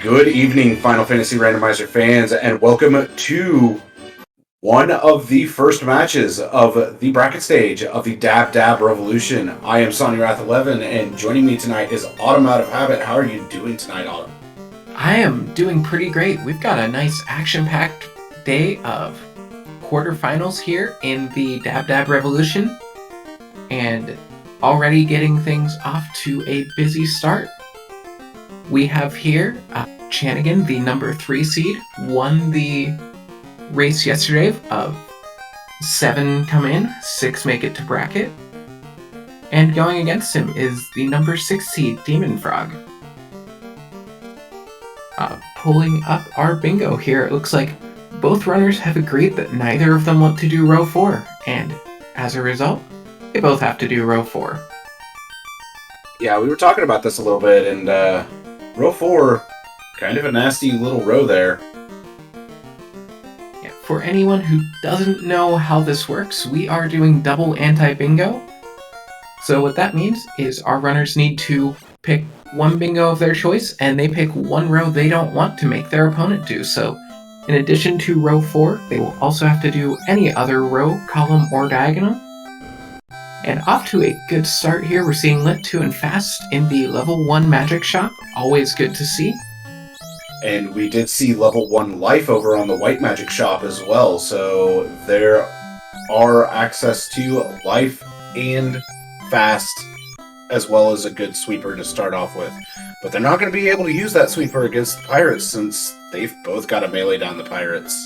Good evening, Final Fantasy Randomizer fans, and welcome to one of the first matches of the bracket stage of the Dab Dab Revolution. I am Sonny Wrath 11, and joining me tonight is Autumn Out of Habit. How are you doing tonight, Autumn? I am doing pretty great. We've got a nice action-packed day of quarterfinals here in the Dab Dab Revolution, and already getting things off to a busy start. We have here Chanigan, the number 3 seed, won the race yesterday of 7 come in, 6 make it to bracket. And going against him is the number 6 seed, dem0nfr0g. Pulling up our bingo here, it looks like both runners have agreed that neither of them want to do row 4, and as a result, they both have to do row 4. Yeah, we were talking about this a little bit, and row 4, kind of a nasty little row there. Yeah, for anyone who doesn't know how this works, we are doing double anti-bingo. So what that means is our runners need to pick one bingo of their choice, and they pick one row they don't want to make their opponent do. So in addition to row 4, they will also have to do any other row, column, or diagonal. And off to a good start here, we're seeing Lit 2 and Fast in the level 1 magic shop. Always good to see. And we did see level 1 life over on the white magic shop as well, so there are access to life and fast, as well as a good sweeper to start off with. But they're not going to be able to use that sweeper against the pirates since they've both got to melee down the pirates.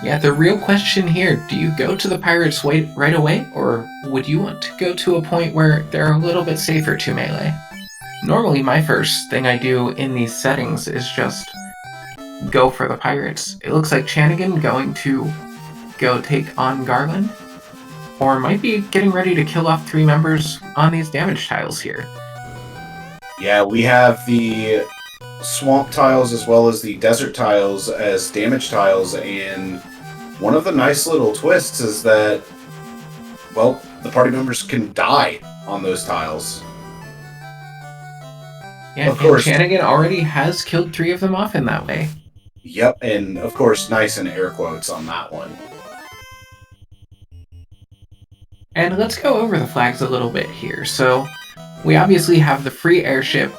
Yeah, the real question here, do you go to the pirates right away, or would you want to go to a point where they're a little bit safer to melee? Normally my first thing I do in these settings is just go for the pirates. It looks like Chanigan going to go take on Garland, or might be getting ready to kill off 3 members on these damage tiles here. Yeah, we have the swamp tiles as well as the desert tiles as damage tiles, and one of the nice little twists is that, well, the party members can die on those tiles. Yeah, of course, Chanigan already has killed 3 of them off in that way. Yep, and of course, nice in air quotes on that one. And let's go over the flags a little bit here. So we obviously have the free airship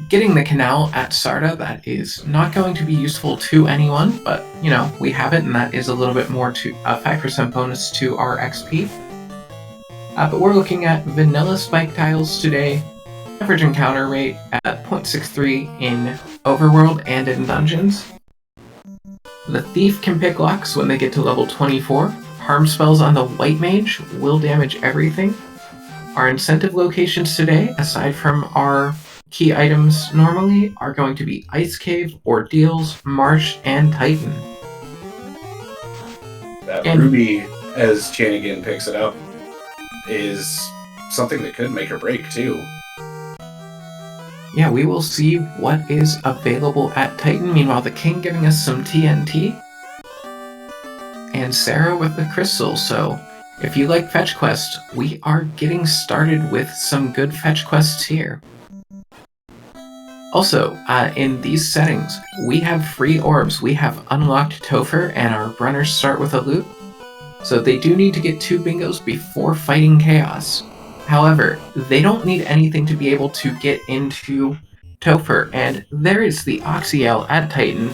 getting the canal at Sarda. That is not going to be useful to anyone, but you know, we have it, and that is a little bit more to a 5% bonus to our XP. But we're looking at vanilla spike tiles today. Average encounter rate at 0.63 in Overworld and in Dungeons. The Thief can pick locks when they get to level 24. Harm spells on the White Mage will damage everything. Our incentive locations today, aside from our key items normally, are going to be Ice Cave, Ordeals, Marsh, and Titan. That Ruby, as Chanigan picks it up, is something that could make or break too. Yeah, we will see what is available at Titan. Meanwhile, the King giving us some TNT. And Sarah with the crystal. So if you like fetch quests, we are getting started with some good fetch quests here. Also, in these settings, we have free orbs. We have unlocked Topher, and our runners start with a loot. So they do need to get 2 bingos before fighting Chaos. However, they don't need anything to be able to get into Topher, and there is the Oxyel at Titan.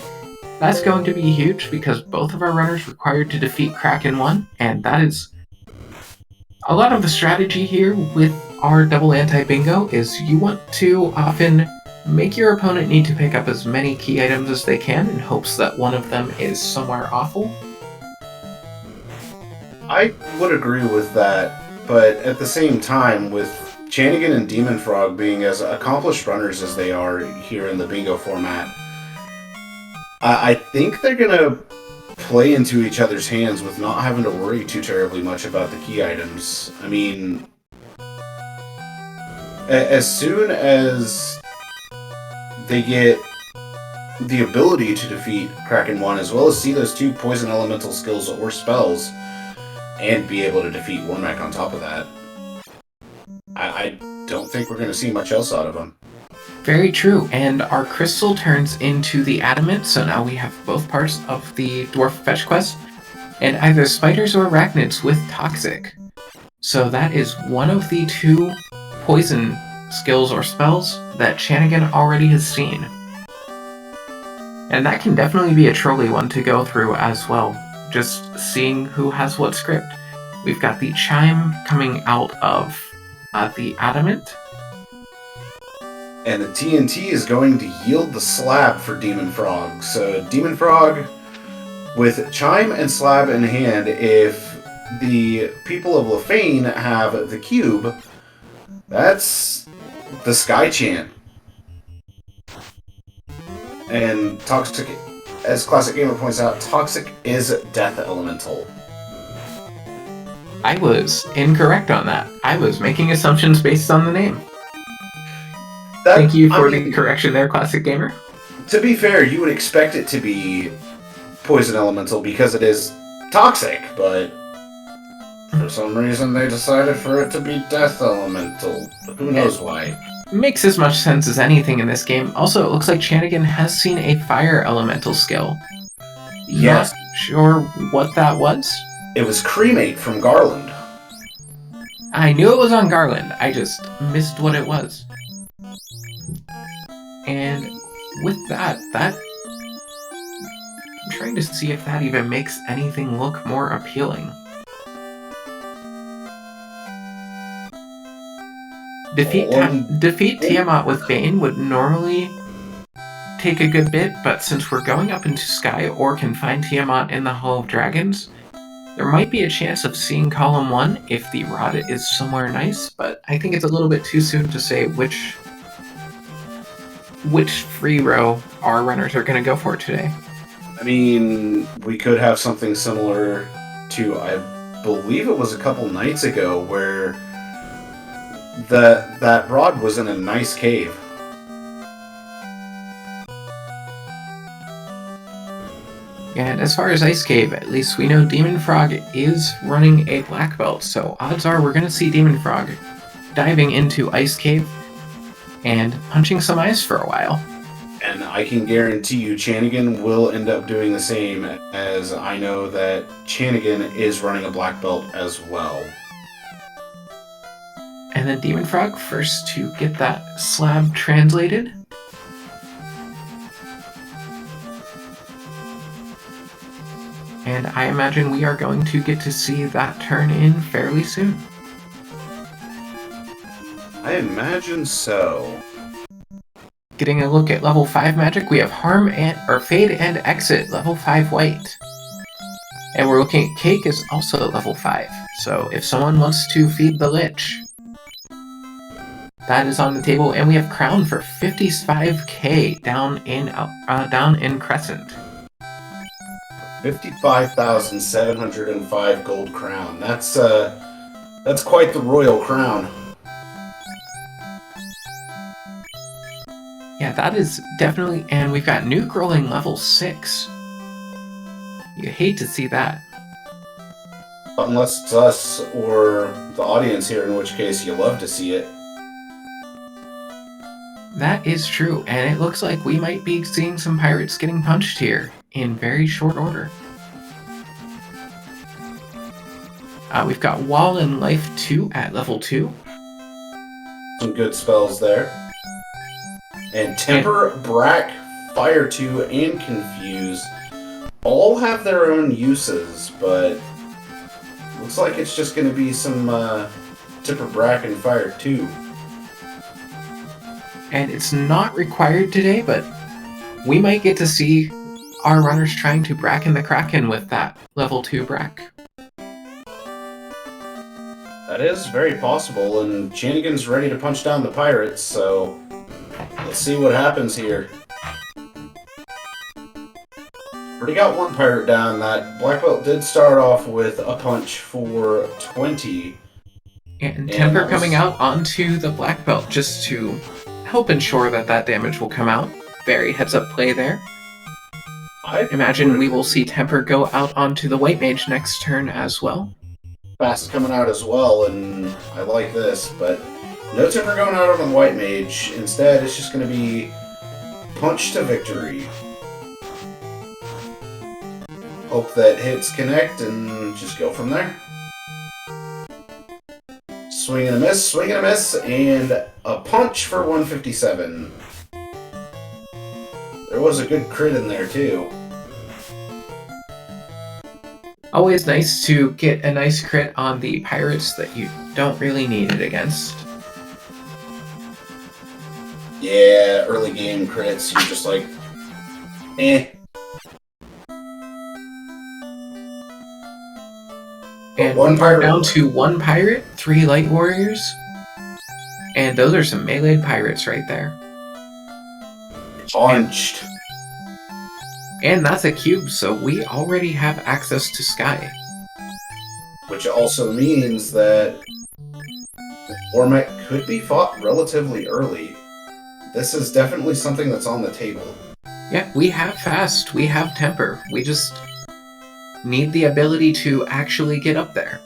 That's going to be huge because both of our runners required to defeat Kraken 1, and that is a lot of the strategy here with our double anti-bingo is you want to often make your opponent need to pick up as many key items as they can in hopes that one of them is somewhere awful. I would agree with that, but at the same time, with Chanigan and dem0nfr0g being as accomplished runners as they are here in the bingo format, I think they're going to play into each other's hands with not having to worry too terribly much about the key items. I mean, as soon as they get the ability to defeat Kraken 1, as well as see those 2 poison elemental skills or spells, and be able to defeat Wormack on top of that, I don't think we're going to see much else out of them. Very true. And our crystal turns into the adamant, so now we have both parts of the dwarf fetch quest, and either spiders or arachnids with toxic. So that is one of the 2 poison skills or spells that Chanigan already has seen. And that can definitely be a trolly one to go through as well, just seeing who has what script. We've got the chime coming out of the adamant. And the TNT is going to yield the slab for dem0nfr0g. So dem0nfr0g, with chime and slab in hand, if the people of Lefane have the cube, that's the Sky Chant. And Toxic, as Classic Gamer points out, Toxic is Death Elemental. I was incorrect on that. I was making assumptions based on the name. Thank you for the correction there, Classic Gamer. To be fair, you would expect it to be Poison Elemental because it is Toxic, but for some reason they decided for it to be Death Elemental. Who knows why? Makes as much sense as anything in this game. Also, it looks like Chanigan has seen a Fire Elemental skill. Yes. Not sure what that was. It was Cremate from Garland. I knew it was on Garland. I just missed what it was. And with that, I'm trying to see if that even makes anything look more appealing. Defeat Tiamat with Bane would normally take a good bit, but since we're going up into Sky or can find Tiamat in the Hall of Dragons, there might be a chance of seeing Column 1 if the rod is somewhere nice, but I think it's a little bit too soon to say which free row our runners are going to go for today. I mean, we could have something similar to, I believe it was a couple nights ago, where that rod was in a nice cave. And as far as Ice Cave, at least we know dem0nfr0g is running a black belt, so odds are we're going to see dem0nfr0g diving into Ice Cave and punching some ice for a while. And I can guarantee you Chanigan will end up doing the same, as I know that Chanigan is running a black belt as well. And then dem0nfr0g first to get that slab translated. And I imagine we are going to get to see that turn in fairly soon. I imagine so. Getting a look at level 5 magic, we have Fade and Exit, level 5 white. And we're looking at Cake is also level 5. So if someone wants to feed the Lich, that is on the table. And we have Crown for 55k down in Crescent. 55,705 gold crown. That's quite the royal crown. Yeah, that is definitely, and we've got Nuke rolling level 6. You hate to see that. Unless it's us or the audience here, in which case you love to see it. That is true, and it looks like we might be seeing some pirates getting punched here in very short order. We've got Wall and Life 2 at level 2. Some good spells there. And Temper, Brack, Fire 2, and Confuse all have their own uses, but looks like it's just going to be some Temper, Brack, and Fire 2. And it's not required today, but we might get to see our runners trying to Bracken the Kraken with that level 2 Brack. That is very possible, and Chanigan's ready to punch down the pirates, so let's see what happens here. Already got one pirate down. That black belt did start off with a punch for 20. And Temper coming out onto the black belt just to help ensure that damage will come out. Very heads up play there. I imagine we will see Temper go out onto the white mage next turn as well. Fast coming out as well, and I like this, but No timber going out on the white mage. Instead, it's just going to be punch to victory. Hope that hits connect and just go from there. Swing and a miss, and a punch for 157. There was a good crit in there, too. Always nice to get a nice crit on the pirates that you don't really need it against. Yeah, early game crits, you're just like, eh. And one pirate down to one pirate, 3 light warriors. And those are some meleeed pirates right there. Punched. And that's a cube, so we already have access to Sky. Which also means that the format could be fought relatively early. This is definitely something that's on the table. Yeah, we have fast, we have temper. We just need the ability to actually get up there.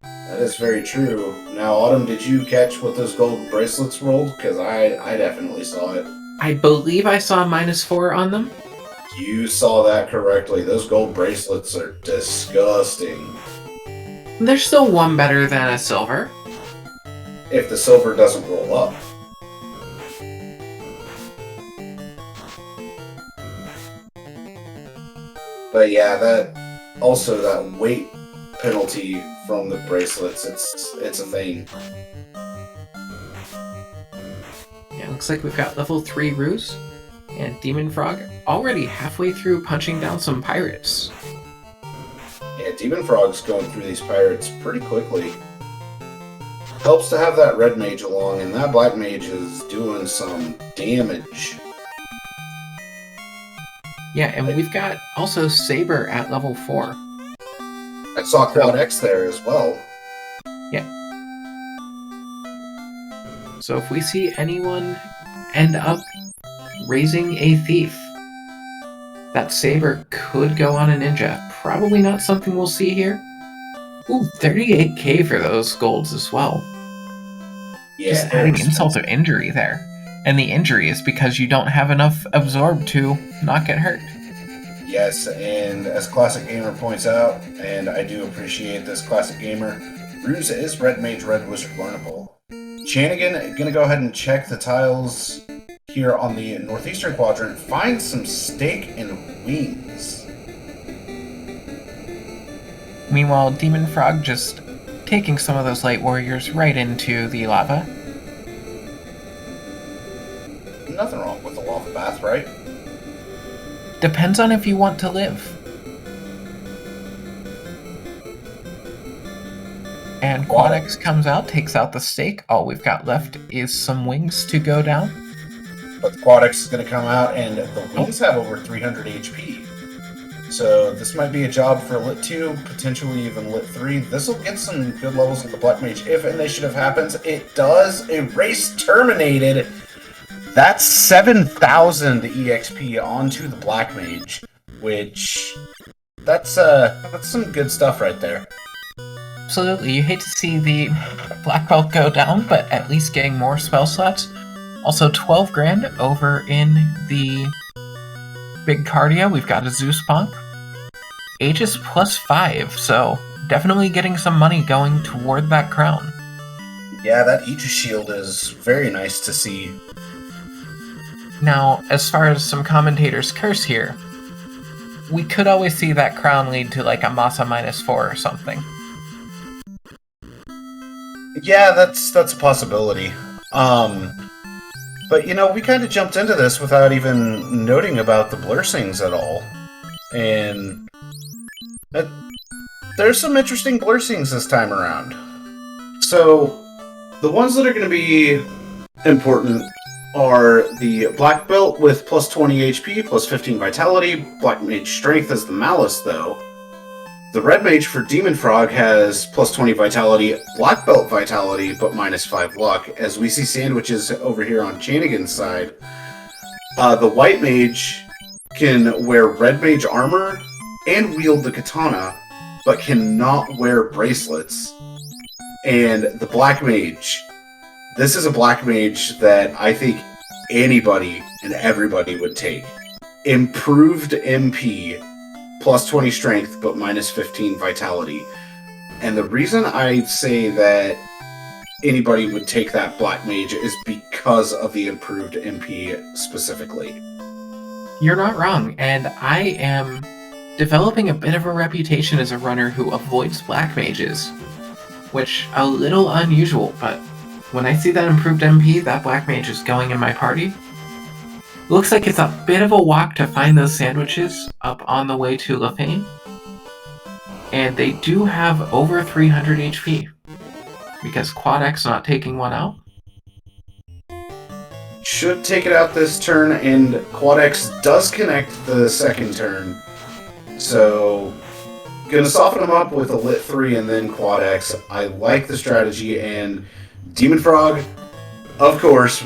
That is very true. Now, Autumn, did you catch what those gold bracelets rolled? Because I definitely saw it. I believe I saw -4 on them. You saw that correctly. Those gold bracelets are disgusting. They're still one better than a silver. If the silver doesn't roll up. But yeah, that weight penalty from the bracelets, it's a thing. Yeah, looks like we've got level 3 ruse. And dem0nfr0g already halfway through punching down some pirates. Yeah, dem0nfr0g's going through these pirates pretty quickly. Helps to have that red mage along, and that black mage is doing some damage. Yeah, and we've got also Saber at level 4. I saw Quad X there as well. Yeah. So if we see anyone end up raising a thief, that Saber could go on a ninja. Probably not something we'll see here. Ooh, 38k for those golds as well. Yeah, just adding insult to injury there. And the injury is because you don't have enough absorb to not get hurt. Yes, and as Classic Gamer points out, and I do appreciate this Classic Gamer, Ruse is Red Mage, Red Wizard learnable. Chanigan, gonna go ahead and check the tiles here on the northeastern quadrant, find some steak and wings. Meanwhile, dem0nfr0g just taking some of those light warriors right into the lava. Nothing wrong with a lava bath, right? Depends on if you want to live. And Quad X comes out, takes out the steak. All we've got left is some wings to go down. But the Quad X is going to come out, and the wings have over 300 HP. So this might be a job for Lit 2, potentially even Lit 3. This will get some good levels with the Black Mage. If initiative happens, it does. A race terminated. That's 7,000 EXP onto the Black Mage, which that's some good stuff right there. Absolutely. You hate to see the Black Belt go down, but at least getting more spell slots. Also 12 grand over in the Big Cardio. We've got a Zeus Punk. Aegis +5, so definitely getting some money going toward that crown. Yeah, that Aegis shield is very nice to see. Now, as far as some commentators' curse here, we could always see that crown lead to like a Masa -4 or something. Yeah, that's a possibility. But you know, we kind of jumped into this without even noting about the Blursings at all. And there's some interesting Blursings this time around. So, the ones that are going to be important are the Black Belt with +20 HP, +15 Vitality. Black Mage Strength as the Malice, though. The Red Mage for dem0nfr0g has +20 Vitality, Black Belt Vitality, but -5 Luck. As we see sandwiches over here on Chanigan's side, the White Mage can wear Red Mage armor and wield the katana, but cannot wear bracelets. And the Black Mage This is a black mage that I think anybody and everybody would take. Improved MP, plus 20 strength, but minus 15 vitality. And the reason I say that anybody would take that black mage is because of the improved MP specifically. You're not wrong, and I am developing a bit of a reputation as a runner who avoids black mages, which a little unusual, but when I see that improved MP, that black mage is going in my party. Looks like it's a bit of a walk to find those sandwiches up on the way to Lefane. And they do have over 300 HP, because Quad X not taking one out. Should take it out this turn, and Quad X does connect the second turn. So, gonna soften him up with a Lit 3 and then Quad X. I like the strategy, and dem0nfr0g, of course,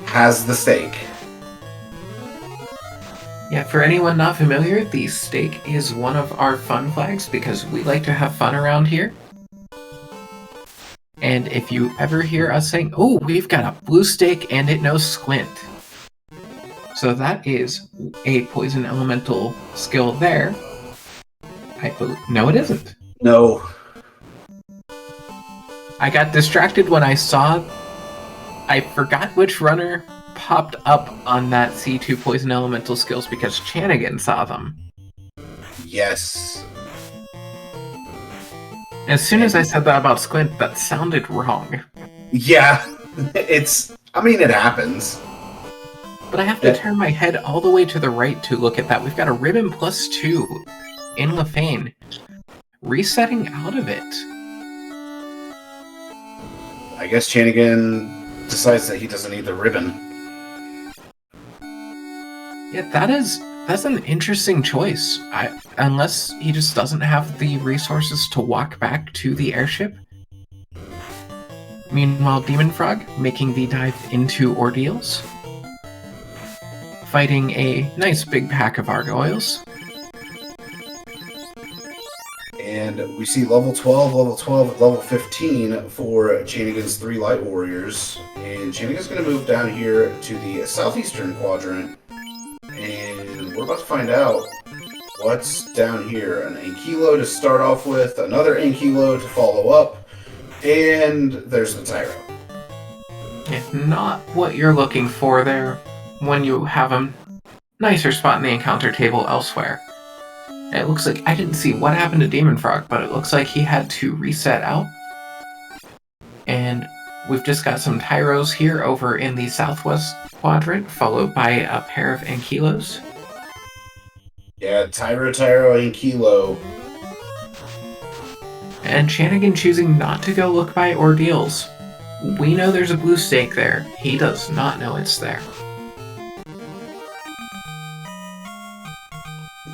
has the stake. Yeah, for anyone not familiar, the stake is one of our fun flags because we like to have fun around here. And if you ever hear us saying, oh, we've got a blue stake and it knows squint. So that is a poison elemental skill there. No, it isn't. No. I got distracted when I saw... I forgot which runner popped up on that C2 poison elemental skills because Chanigan saw them. Yes. As soon as I said that about squint, that sounded wrong. Yeah, it happens. But I have to turn my head all the way to the right to look at that. We've got a ribbon +2 in Lefane. Resetting out of it. I guess Chanigan decides that he doesn't need the ribbon. Yeah, that's an interesting choice. Unless he just doesn't have the resources to walk back to the airship. Meanwhile, dem0nfr0g making the dive into Ordeals. Fighting a nice big pack of gargoyles. And we see level 12, level 15 for Chanigan's 3 Light Warriors. And Chanigan's going to move down here to the southeastern quadrant. And we're about to find out what's down here. An Ankylo to start off with, another Ankylo to follow up, and there's the Tyro. Yeah, not what you're looking for there when you have a nicer spot in the encounter table elsewhere. It looks like, I didn't see what happened to dem0nfr0g, but it looks like he had to reset out. And we've just got some Tyros here over in the southwest quadrant, followed by a pair of Ankylos. Yeah, Tyro, Ankylo. And Chanigan choosing not to go look by Ordeals. We know there's a blue stake there. He does not know it's there.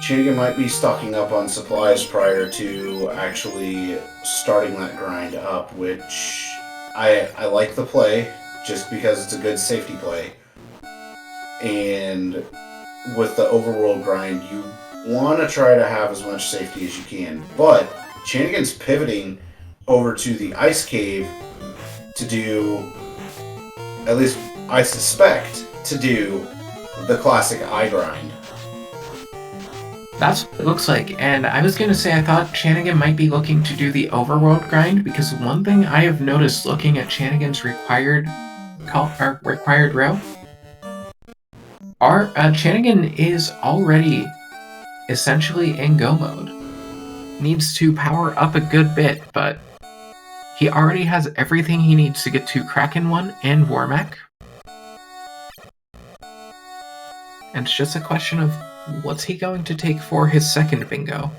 Chanigan might be stocking up on supplies prior to actually starting that grind up, which I like the play, just because it's a good safety play. And with the overworld grind, you want to try to have as much safety as you can. But Chanigan's pivoting over to the Ice Cave to do, at least I suspect, to do the classic eye grind. That's what it looks like, and I was gonna say I thought Chanigan might be looking to do the overworld grind, because one thing I have noticed looking at Chanigan's required row, Chanigan is already essentially in go mode. Needs to power up a good bit, but he already has everything he needs to get to Kraken 1 and Warmac. And it's just a question of what's he going to take for his second bingo?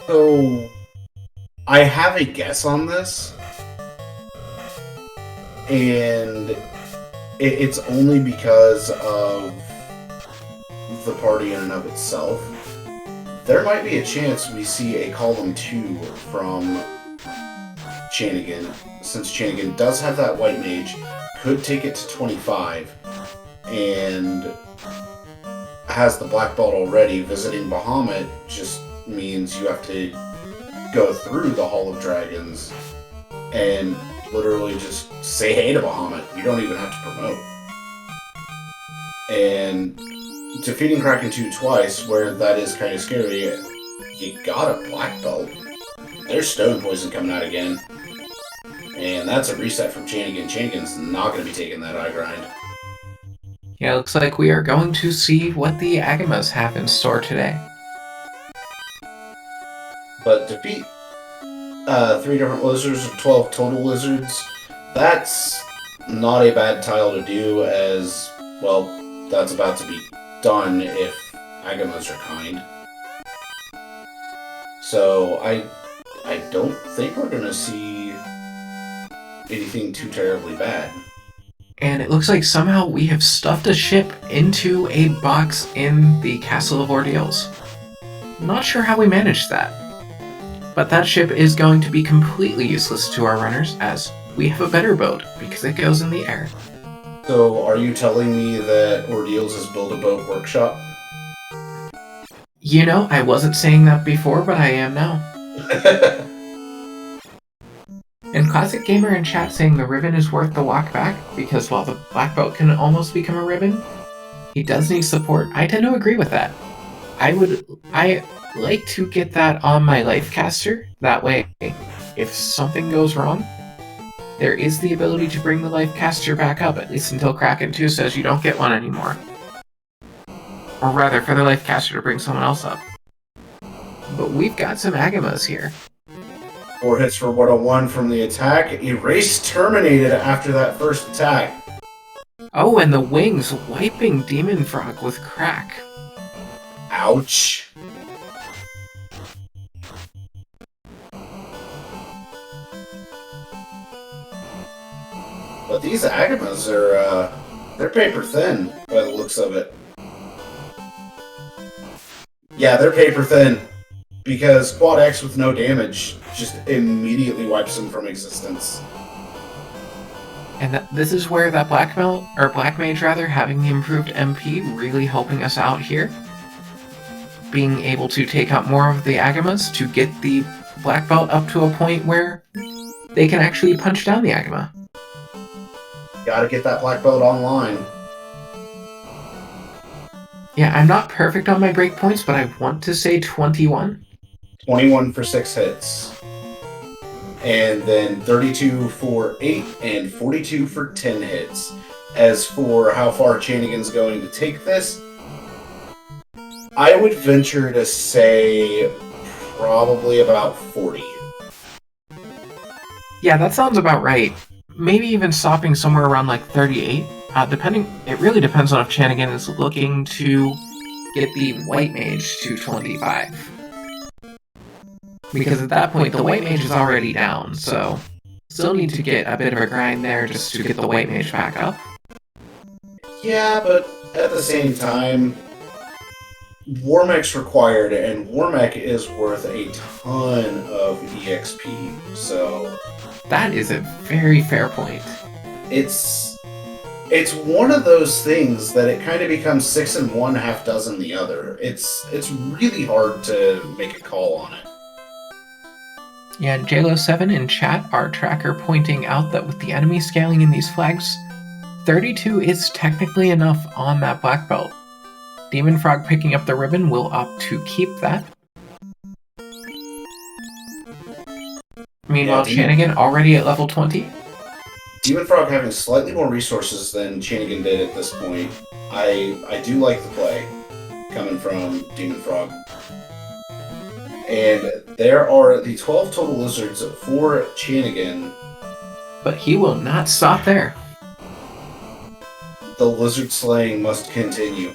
So, I have a guess on this, and it's only because of the party in and of itself. There might be a chance we see a column 2 from Chanigan, since Chanigan does have that white mage, could take it to 25, and has the black belt already. Visiting Bahamut just means you have to go through the Hall of Dragons and literally just say hey to Bahamut. You don't even have to promote. And defeating Kraken 2 twice, where that is kind of scary, you got a black belt. There's Stone Poison coming out again. And that's a reset from Chanigan. Chanigan's not going to be taking that eye grind. Yeah, looks like we are going to see what the Agamas have in store today. But defeat 3 different lizards, 12 total lizards, that's not a bad tile to do, as, well, that's about to be done if Agamas are kind. So I don't think we're going to see anything too terribly bad. And it looks like somehow we have stuffed a ship into a box in the Castle of Ordeals. Not sure how we managed that. But that ship is going to be completely useless to our runners, as we have a better boat, because it goes in the air. So are you telling me that Ordeals is Build-A-Boat Workshop? You know, I wasn't saying that before, but I am now. And Classic Gamer in chat saying the ribbon is worth the walk back, because while the black belt can almost become a ribbon, he does need support. I tend to agree with that. I like to get that on my life caster. That way, if something goes wrong, there is the ability to bring the life caster back up, at least until Kraken 2 says you don't get one anymore. Or rather, for the life caster to bring someone else up. But we've got some Agamas here. 4 hits for 101 from the attack. Erase terminated after that first attack. Oh, and the wings wiping dem0nfr0g with crack. Ouch. But these Agamas are, they're paper thin by the looks of it. Yeah, they're paper thin. Because Quad X with no damage just immediately wipes them from existence. And this is where that black mage rather, having the improved MP really helping us out here. Being able to take out more of the Agamas to get the black belt up to a point where they can actually punch down the Agama. Gotta get that black belt online. Yeah, I'm not perfect on my breakpoints, but I want to say 21. 21 for 6 hits. And then 32 for 8 and 42 for 10 hits. As for how far Chanigan's going to take this, I would venture to say probably about 40. Yeah, that sounds about right. Maybe even stopping somewhere around like 38. It really depends on if Chanigan is looking to get the white mage to 25. Because at that point, the white mage is already down, so still need to get a bit of a grind there just to get the white mage back up. Yeah, but at the same time, Warmech's required, and Warmech is worth a ton of EXP, so... That is a very fair point. It's one of those things that it kind of becomes 6 and 1, half dozen the other. It's really hard to make a call on it. Yeah, JLo7 in chat, our tracker pointing out that with the enemy scaling in these flags, 32 is technically enough on that black belt. dem0nfr0g picking up the ribbon will opt to keep that. Meanwhile, Yeah, Chanigan already at level 20. dem0nfr0g having slightly more resources than Chanigan did at this point. I do like the play coming from dem0nfr0g. And there are the 12 total lizards for Chanigan. But he will not stop there. The lizard slaying must continue.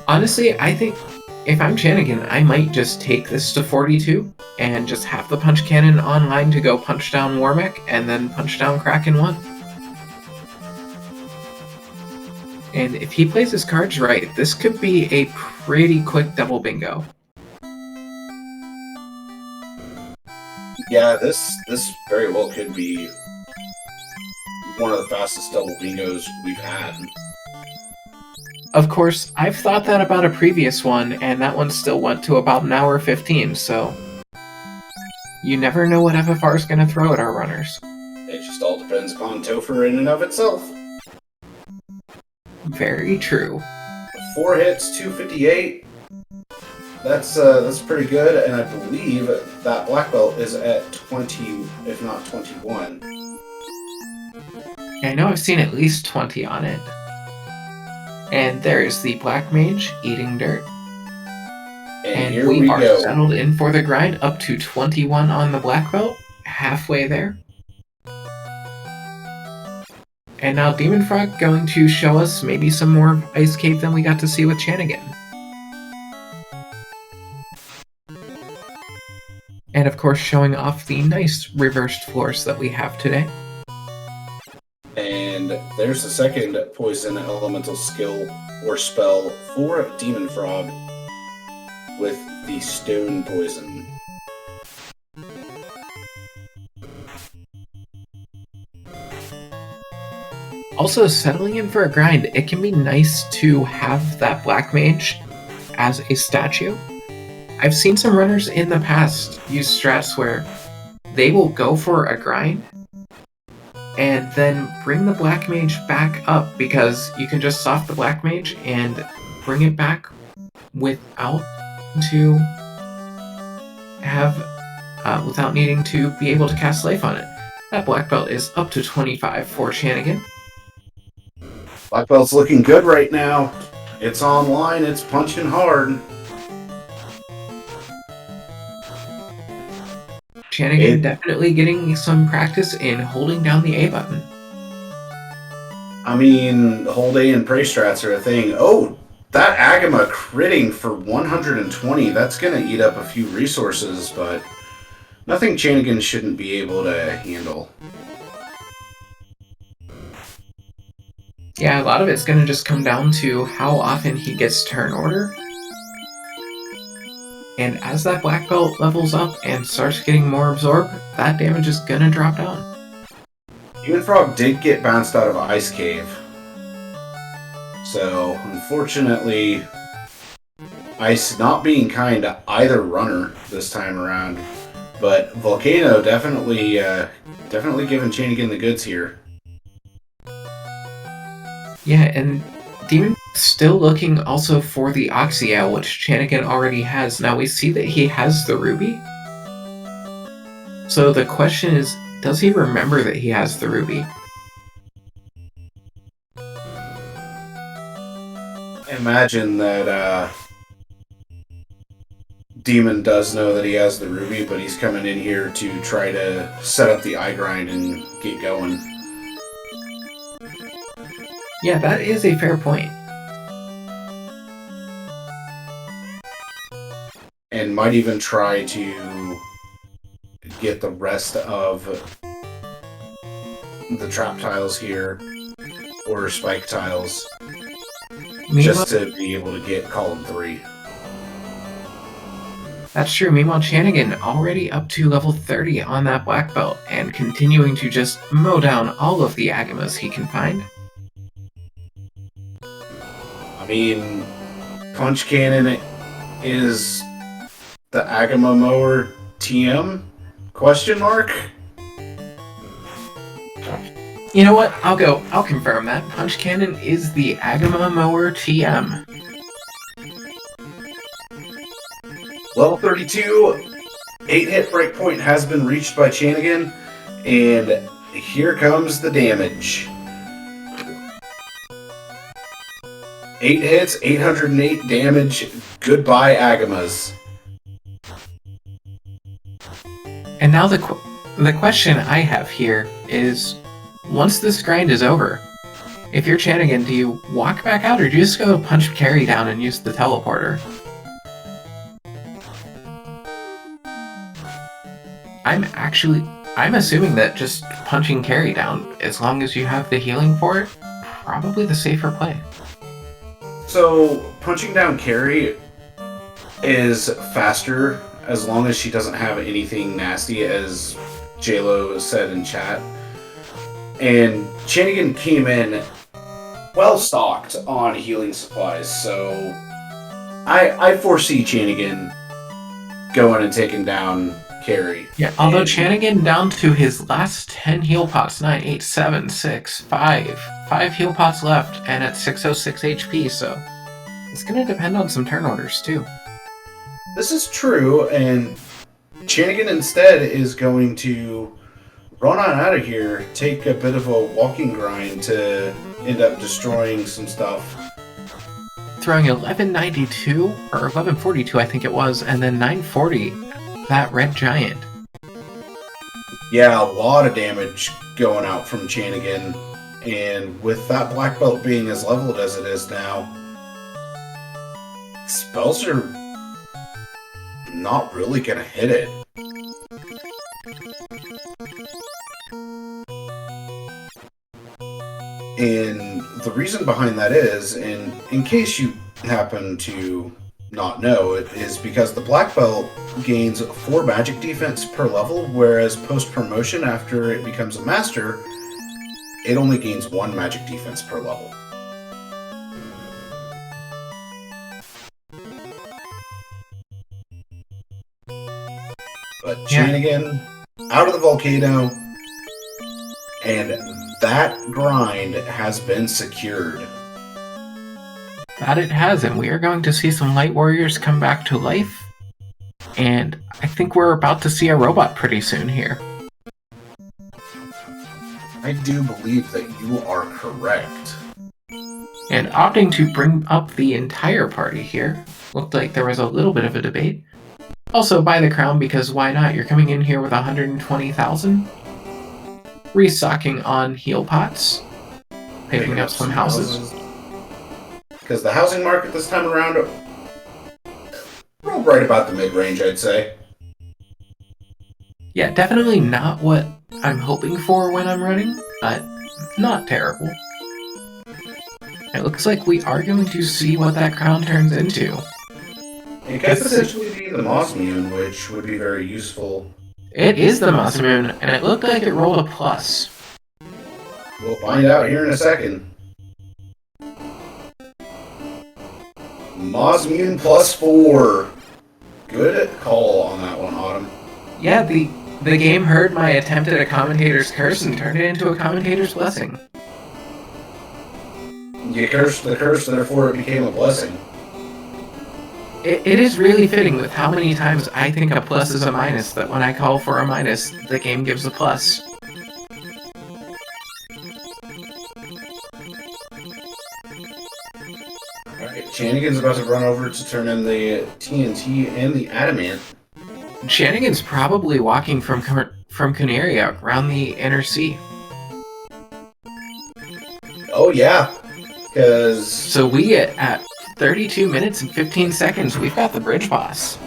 Honestly, I think if I'm Chanigan, I might just take this to 42 and just have the punch cannon online to go punch down Warmech and then punch down Kraken 1. And if he plays his cards right, this could be a pretty quick double bingo. Yeah, this very well could be one of the fastest double bingos we've had. Of course, I've thought that about a previous one, and that one still went to about an hour 15, so you never know what FFR is going to throw at our runners. It just all depends upon Topher in and of itself. Very true. 4 hits, 258. That's pretty good, and I believe that black belt is at 20, if not 21. I know I've seen at least 20 on it. And there's the black mage eating dirt. And here we are go. Settled in for the grind, up to 21 on the black belt, halfway there. And now dem0nfr0g going to show us maybe some more Ice Cave than we got to see with Chanigan. And of course showing off the nice reversed floors that we have today. And there's the second poison elemental skill or spell for dem0nfr0g with the stone poison. Also, settling in for a grind, it can be nice to have that black mage as a statue. I've seen some runners in the past use strats where they will go for a grind and then bring the black mage back up, because you can just soft the black mage and bring it back without needing to be able to cast life on it. That black belt is up to 25 for Chanigan. Black belt's looking good right now. It's online, it's punching hard. Chanigan definitely getting some practice in holding down the A button. I mean, hold A and pray strats are a thing. Oh, that Agama critting for 120, that's going to eat up a few resources, but nothing Chanigan shouldn't be able to handle. Yeah, a lot of it's going to just come down to how often he gets turn order. And as that black belt levels up and starts getting more absorbed, that damage is going to drop down. dem0nfr0g did get bounced out of Ice Cave. So, unfortunately, Ice not being kind to either runner this time around. But Volcano definitely giving Chanigan the goods here. Yeah, and dem0nfr0g still looking also for the Oxyale, which Chanigan already has. Now we see that he has the ruby. So the question is, does he remember that he has the ruby? Imagine that Demon does know that he has the ruby, but he's coming in here to try to set up the eye grind and get going. Yeah, that is a fair point. And might even try to get the rest of the trap tiles here, or spike tiles, just to be able to get column 3. That's true. Meanwhile, Chanigan already up to level 30 on that black belt and continuing to just mow down all of the Agamas he can find. I mean, Punch Cannon is the Agama mower TM? Question mark? You know what? I'll confirm that. Punch Cannon is the Agama mower TM. Level 32, 8-hit breakpoint has been reached by Chanigan, and here comes the damage. 8 hits, 808 damage. Goodbye, Agamas. And now the question I have here is, once this grind is over, if you're Chanigan, do you walk back out or do you just go punch carry down and use the teleporter? I'm assuming that just punching carry down, as long as you have the healing for it, probably the safer play. So, punching down carry is faster as long as she doesn't have anything nasty, as JLo said in chat. And Chanigan came in well stocked on healing supplies, so I foresee Chanigan going and taking down Carrie. Yeah, although Chanigan down to his last 10 heal pots, 9, 8, 7, 6, 5. 5 heal pots left, and at 606 HP, so it's going to depend on some turn orders, too. This is true, and Chanigan instead is going to run on out of here, take a bit of a walking grind to end up destroying some stuff. Throwing 1192, or 1142 I think it was, and then 940, that red giant. Yeah, a lot of damage going out from Chanigan, and with that black belt being as leveled as it is now, spells are not really gonna hit it. And the reason behind that is, and in case you happen to not know, it is because the black belt gains 4 magic defense per level, whereas post-promotion after it becomes a master, it only gains 1 magic defense per level. But Chanigan, out of the volcano, and that grind has been secured. That it has, and we are going to see some light warriors come back to life, and I think we're about to see a robot pretty soon here. I do believe that you are correct. And opting to bring up the entire party here, looked like there was a little bit of a debate. Also, buy the crown, because why not? You're coming in here with 120,000. Restocking on heal pots. Picking up some houses. Because the housing market this time around, we're right about the mid-range, I'd say. Yeah, definitely not what I'm hoping for when I'm running, but not terrible. It looks like we are going to see what that crown turns into. It could potentially be the Mossmune, which would be very useful. It is the Mossmune, and it looked like it rolled a plus. We'll find out here in a second. Mossmune +4. Good call on that one, Autumn. Yeah, the game heard my attempt at a commentator's curse and turned it into a commentator's blessing. You cursed the curse, therefore it became a blessing. It is really fitting with how many times I think a plus is a minus, that when I call for a minus, the game gives a plus. Alright, Chanigan's about to run over to turn in the TNT and the Adamant. Chanigan's probably walking from Canaria around the inner sea. Oh yeah, because... So we get at 32 minutes and 15 seconds, we've got the bridge boss.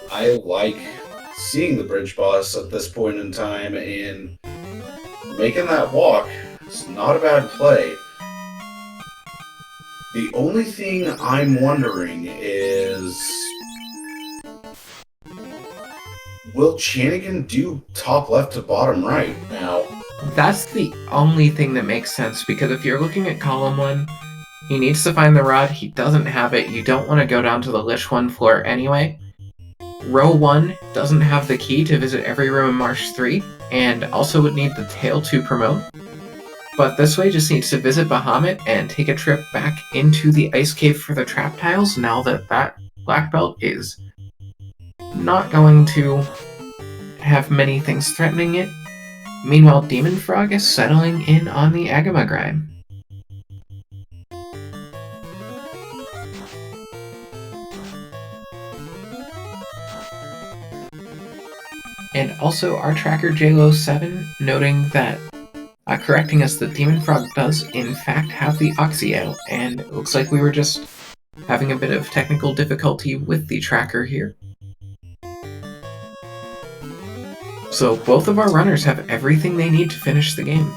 I like seeing the bridge boss at this point in time, and making that walk is not a bad play. The only thing I'm wondering is, will Chanigan do top left to bottom right now? That's the only thing that makes sense, because if you're looking at column 1, he needs to find the rod, he doesn't have it, you don't want to go down to the Lich 1 floor anyway. Row 1 doesn't have the key to visit every room in Marsh 3, and also would need the tail to promote. But this way just needs to visit Bahamut and take a trip back into the ice cave for the trap tiles, now that that black belt is not going to have many things threatening it. Meanwhile, dem0nfr0g is settling in on the Agama Grime. And also our tracker JLo7 noting that, correcting us that dem0nfr0g does in fact have the Oxio, and it looks like we were just having a bit of technical difficulty with the tracker here. So both of our runners have everything they need to finish the game.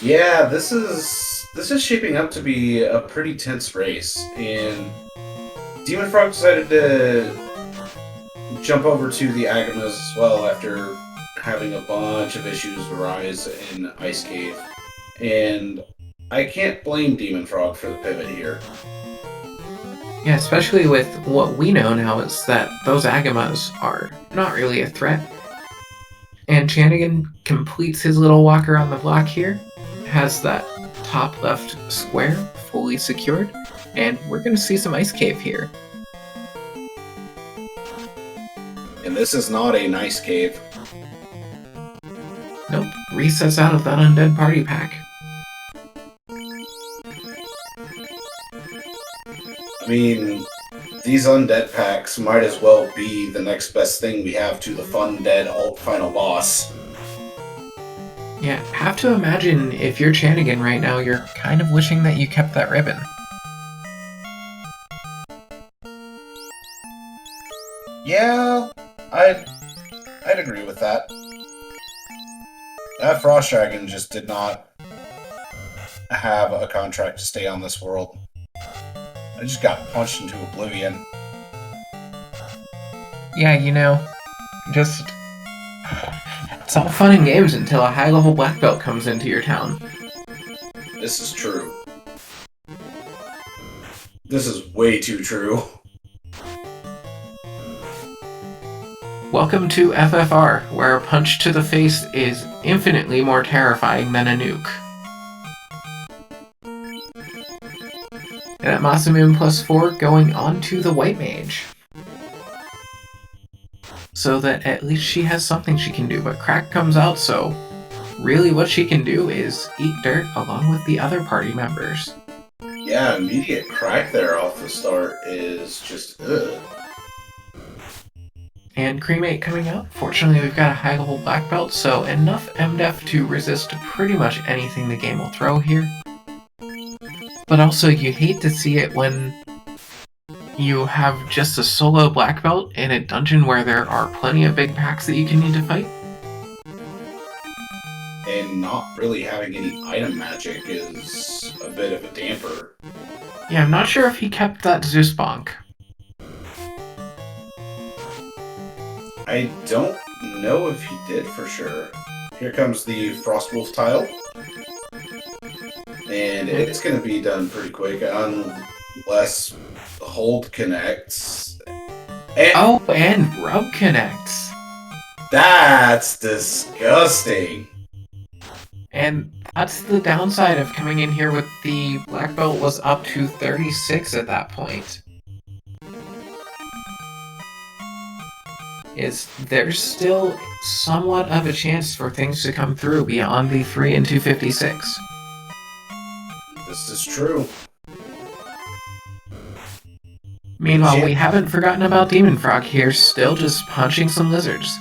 Yeah, this is shaping up to be a pretty tense race, and dem0nfr0g decided to jump over to the Agamas as well after having a bunch of issues arise in Ice Cave. And I can't blame dem0nfr0g for the pivot here. Yeah, especially with what we know now is that those Agamas are not really a threat. And Chanigan completes his little walk around the block here, has that top left square fully secured, and we're going to see some Ice Cave here. And this is not a nice cave. Nope, resets out of that Undead Party Pack. I mean, these Undead packs might as well be the next best thing we have to the Fun Dead alt final boss. Yeah, have to imagine if you're Chanigan right now, you're kind of wishing that you kept that ribbon. Yeah, I'd agree with that. That Frost Dragon just did not have a contract to stay on this world. I just got punched into oblivion. Yeah, you know, just... it's all fun and games until a high-level black belt comes into your town. This is true. This is way too true. Welcome to FFR, where a punch to the face is infinitely more terrifying than a nuke. And at Masamune +4 going on to the White Mage. So that at least she has something she can do, but Crack comes out, so really what she can do is eat dirt along with the other party members. Yeah, immediate Crack there off the start is just ugh. And Cremate coming out. Fortunately, we've got a high-level black belt, so enough MDef to resist pretty much anything the game will throw here. But also, you hate to see it when you have just a solo black belt in a dungeon where there are plenty of big packs that you can need to fight. And not really having any item magic is a bit of a damper. Yeah, I'm not sure if he kept that Zeus bonk. I don't know if he did for sure. Here comes the Frostwolf tile. And it's going to be done pretty quick unless Hold connects. And Rub connects. That's disgusting. And that's the downside of coming in here with the black belt was up to 36 at that point. Is there's still somewhat of a chance for things to come through beyond the 3 and 256. This is true. Meanwhile, we haven't forgotten about dem0nfr0g here, still just punching some lizards.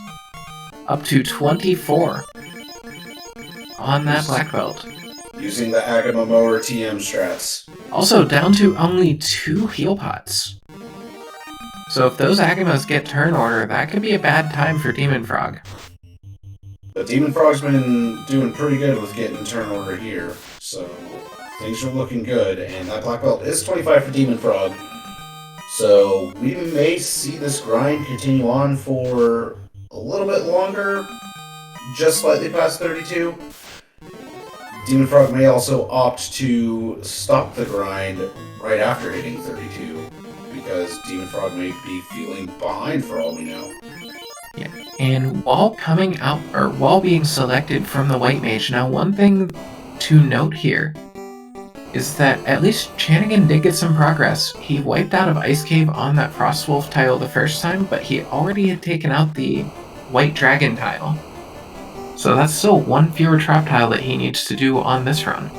Up to 24 on that black belt. Using the Agama Mower TM strats. Also down to only 2 heal pots. So if those Agamas get turn order, that could be a bad time for dem0nfr0g. But dem0nfr0g's been doing pretty good with getting turn order here, so things are looking good, and that black belt is 25 for dem0nfr0g. So we may see this grind continue on for a little bit longer, just slightly past 32. dem0nfr0g may also opt to stop the grind right after hitting 32. Because dem0nfr0g may be feeling behind for all we know. Yeah, and while coming out, or while being selected from the White Mage, now one thing to note here is that at least Chanigan did get some progress. He wiped out of Ice Cave on that Frostwolf tile the first time, but he already had taken out the White Dragon tile. So that's still one fewer trap tile that he needs to do on this run.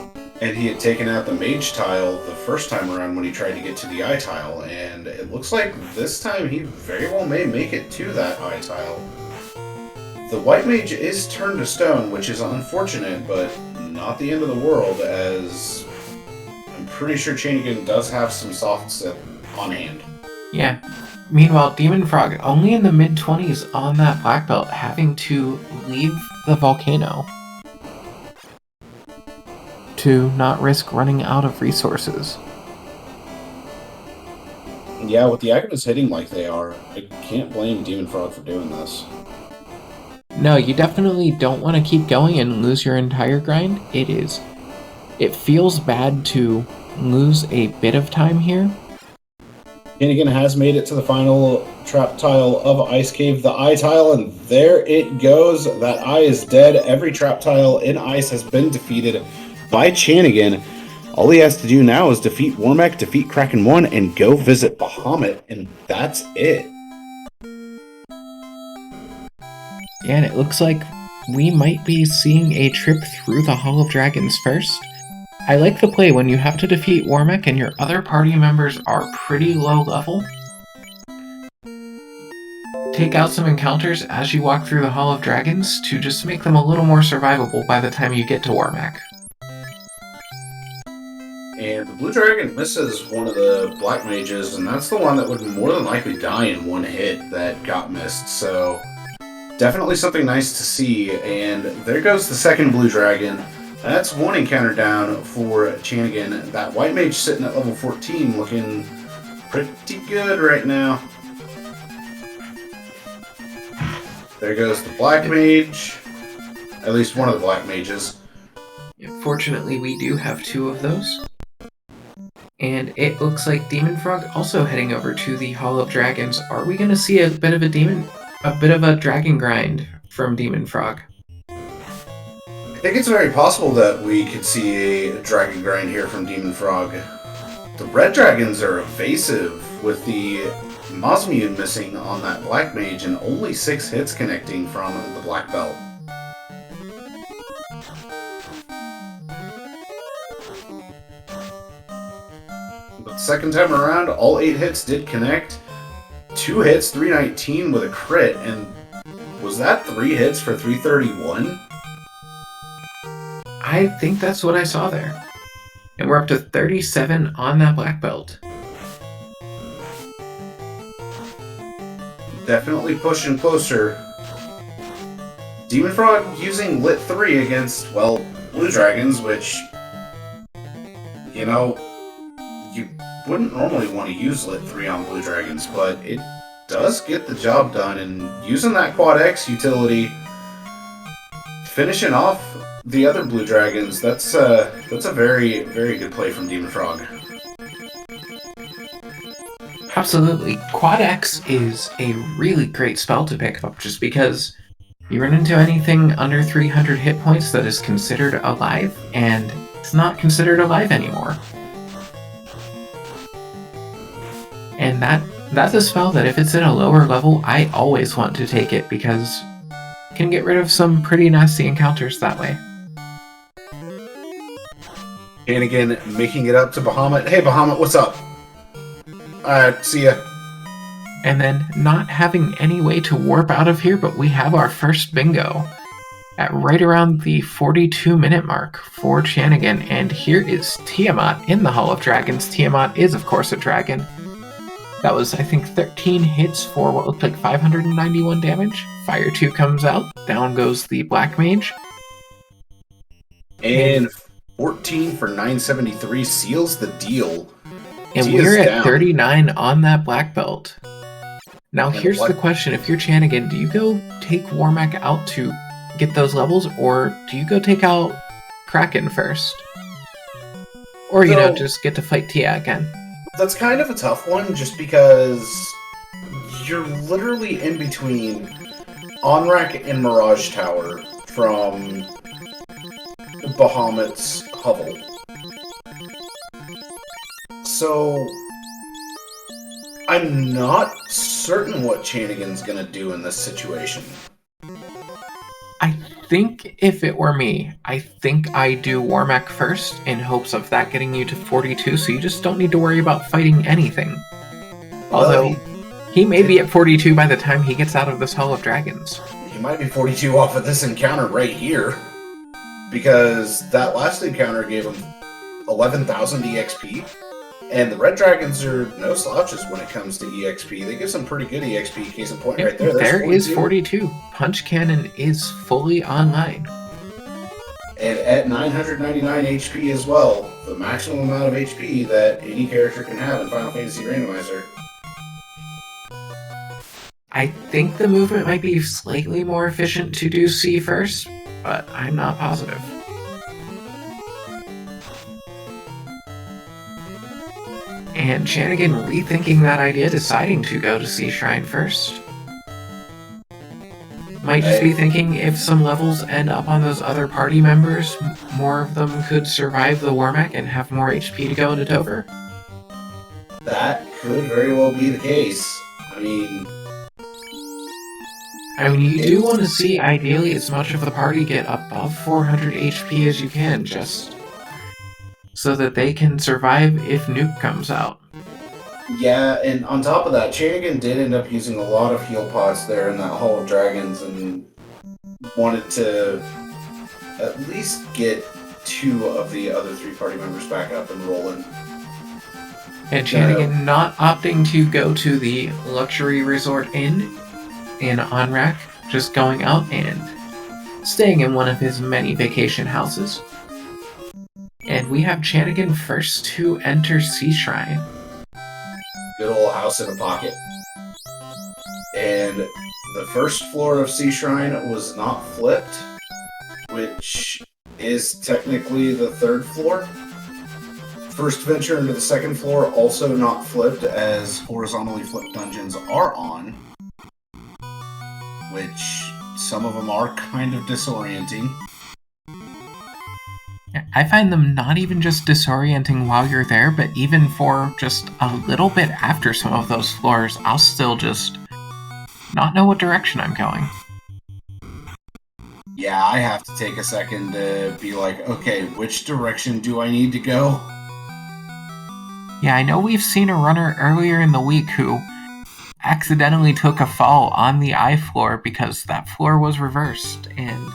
And he had taken out the Mage tile the first time around when he tried to get to the Eye tile, and it looks like this time he very well may make it to that Eye tile. The White Mage is turned to stone, which is unfortunate, but not the end of the world, as I'm pretty sure Chanigan does have some softs on hand. Yeah. Meanwhile, dem0nfr0g only in the mid-20s on that black belt, having to leave the volcano to not risk running out of resources. Yeah, with the Agnes hitting like they are, I can't blame dem0nfr0g for doing this. No, you definitely don't want to keep going and lose your entire grind. It feels bad to lose a bit of time here. Chanigan has made it to the final trap tile of Ice Cave, the eye tile, and there it goes. That eye is dead. Every trap tile in Ice has been defeated by Chanigan. All he has to do now is defeat Warmech, defeat Kraken 1, and go visit Bahamut, and that's it. Yeah, and it looks like we might be seeing a trip through the Hall of Dragons first. I like the play when you have to defeat Warmech and your other party members are pretty low level. Take out some encounters as you walk through the Hall of Dragons to just make them a little more survivable by the time you get to Warmech. And the Blue Dragon misses one of the Black Mages, and that's the one that would more than likely die in one hit that got missed, so definitely something nice to see. And there goes the second Blue Dragon. That's one encounter down for Chanigan. That White Mage sitting at level 14 looking pretty good right now. There goes the Black Mage. At least one of the Black Mages. Fortunately, we do have two of those. And it looks like dem0nfr0g also heading over to the Hall of Dragons. Are we going to see a bit of a dragon grind from dem0nfr0g? I think it's very possible that we could see a dragon grind here from dem0nfr0g. The red dragons are evasive, with the Mosmune missing on that Black Mage and only 6 hits connecting from the Black Belt. But second time around, all 8 hits did connect. 2 hits, 319 with a crit, and was that 3 hits for 331? I think that's what I saw there. And we're up to 37 on that black belt. Definitely pushing closer. dem0nfr0g using Lit 3 against, well, Blue Dragons, which, you know, you wouldn't normally want to use Lit 3 on Blue Dragons, but it does get the job done, and using that Quad X utility, finishing off the other Blue Dragons, that's a very, very good play from dem0nfr0g. Absolutely. Quad X is a really great spell to pick up just because you run into anything under 300 hit points that is considered alive, and it's not considered alive anymore. And that's a spell that if it's at a lower level, I always want to take it because you can get rid of some pretty nasty encounters that way. Chanigan making it up to Bahamut. Hey Bahamut, what's up? Alright, see ya. And then not having any way to warp out of here, but we have our first bingo at right around the 42-minute mark for Chanigan. And here is Tiamat in the Hall of Dragons. Tiamat is, of course, a dragon. That was, I think, 13 hits for what looked like 591 damage. Fire 2 comes out. Down goes the Black Mage. And 14 for 973 seals the deal. And we're at 39 on that black belt. Now here's the question. If you're Chanigan, do you go take Warmech out to get those levels, or do you go take out Kraken first? Or, you know, just get to fight Tia again? That's kind of a tough one, just because you're literally in between Onrak and Mirage Tower from Bahamut's hovel. So, I'm not certain what Chanigan's gonna do in this situation. I think if it were me, I think I do Warmech first in hopes of that getting you to 42, so you just don't need to worry about fighting anything. Although, he may be at 42 by the time he gets out of this Hall of Dragons. He might be 42 off of this encounter right here, because that last encounter gave him 11,000 EXP. And the Red Dragons are no slouches when it comes to EXP. They give some pretty good EXP, case in point right there. There is 42. Punch Cannon is fully online. And at 999 HP as well, the maximum amount of HP that any character can have in Final Fantasy Randomizer. I think the movement might be slightly more efficient to do C first, but I'm not positive. And Chanigan rethinking that idea, deciding to go to C Shrine first. Might just be thinking if some levels end up on those other party members, more of them could survive the Warmech and have more HP to go into Dover. That could very well be the case. I mean, you do want to see, ideally, as much of the party get above 400 HP as you can, just so that they can survive if Nuke comes out. yeah, and on top of that, Chanigan did end up using a lot of heal pots there in that Hall of Dragons and wanted to at least get 2 of the other 3 party members back up and rolling. And Chanigan not opting to go to the luxury resort inn in Onrak, just going out and staying in one of his many vacation houses. And we have Chanigan first to enter C Shrine. Good old house in a pocket. And the first floor of C Shrine was not flipped, which is technically the 3rd floor. First venture into the 2nd floor also not flipped, as horizontally flipped dungeons are on, which some of them are kind of disorienting. I find them not even just disorienting while you're there, but even for just a little bit after some of those floors, I'll still just not know what direction I'm going. Yeah, I have to take a second to be like, okay, which direction do I need to go? Yeah, I know we've seen a runner earlier in the week who accidentally took a fall on the I floor because that floor was reversed, and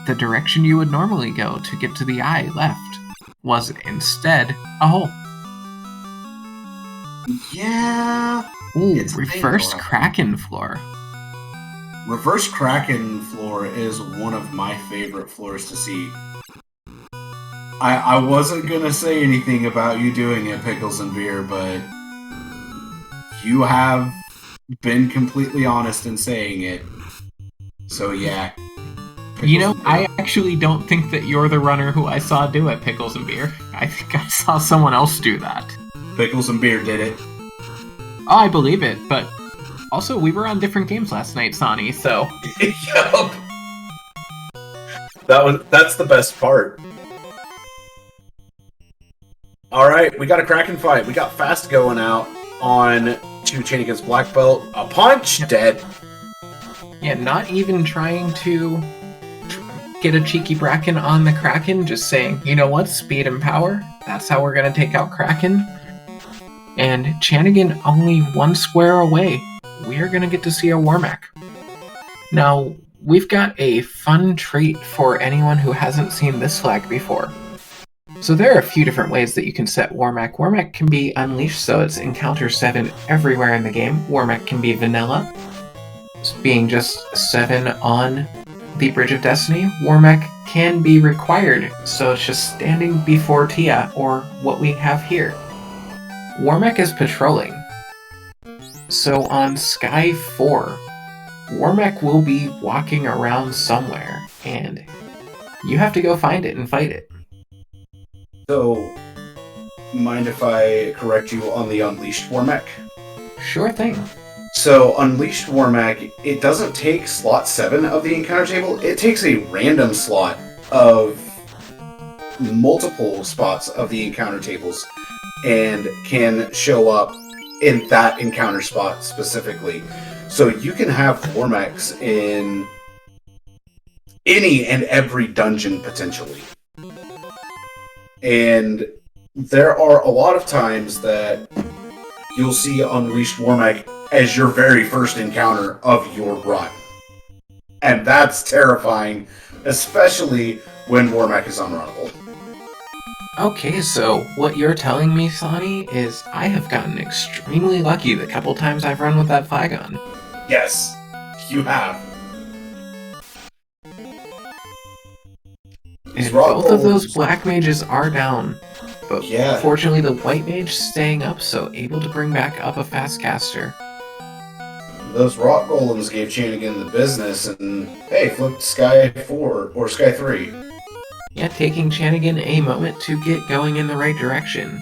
the direction you would normally go to get to the I left was instead a hole. Yeah. Ooh, reverse Kraken floor. Reverse Kraken floor is one of my favorite floors to see. I wasn't gonna say anything about you doing it, Pickles and Beer, but you have been completely honest in saying it. So yeah. I actually don't think that you're the runner who I saw do it, Pickles and Beer. I think I saw someone else do that. Pickles and Beer did it. Oh, I believe it, but also we were on different games last night, Sonny, so... Yup. That's the best part. Alright, we got a Kraken fight. We got Fast going out on to Chanigan's black belt. A punch, dead. Yeah, not even trying to get a cheeky Bracken on the Kraken, just saying, you know what, speed and power, that's how we're going to take out Kraken. And Chanigan only 1 square away. We are going to get to see a Warmech. Now, we've got a fun trait for anyone who hasn't seen this flag before. So there are a few different ways that you can set Warmech. Warmech can be unleashed, so it's encounter 7 everywhere in the game. Warmech can be vanilla, being just 7 on the Bridge of Destiny. Warmech can be required, so it's just standing before Tia, or what we have here. Warmech is patrolling. So on Sky 4, Warmech will be walking around somewhere, and you have to go find it and fight it. So, mind if I correct you on the Unleashed Warmech? Sure thing. So, Unleashed Warmech, it doesn't take slot 7 of the encounter table, it takes a random slot of multiple spots of the encounter tables and can show up in that encounter spot specifically. So you can have Warmechs in any and every dungeon potentially. And there are a lot of times that you'll see Unleashed Warmech as your very first encounter of your run. And that's terrifying, especially when Warmech is unrunnable. Okay, so what you're telling me, Sonny, is I have gotten extremely lucky the couple times I've run with that flag on. Yes, you have. And both of those black mages are down. But yeah. Fortunately, the white mage staying up, so able to bring back up a fast caster. those rock golems gave Chanigan the business, and hey, flipped Sky 4 or Sky 3. Yeah, taking Chanigan a moment to get going in the right direction.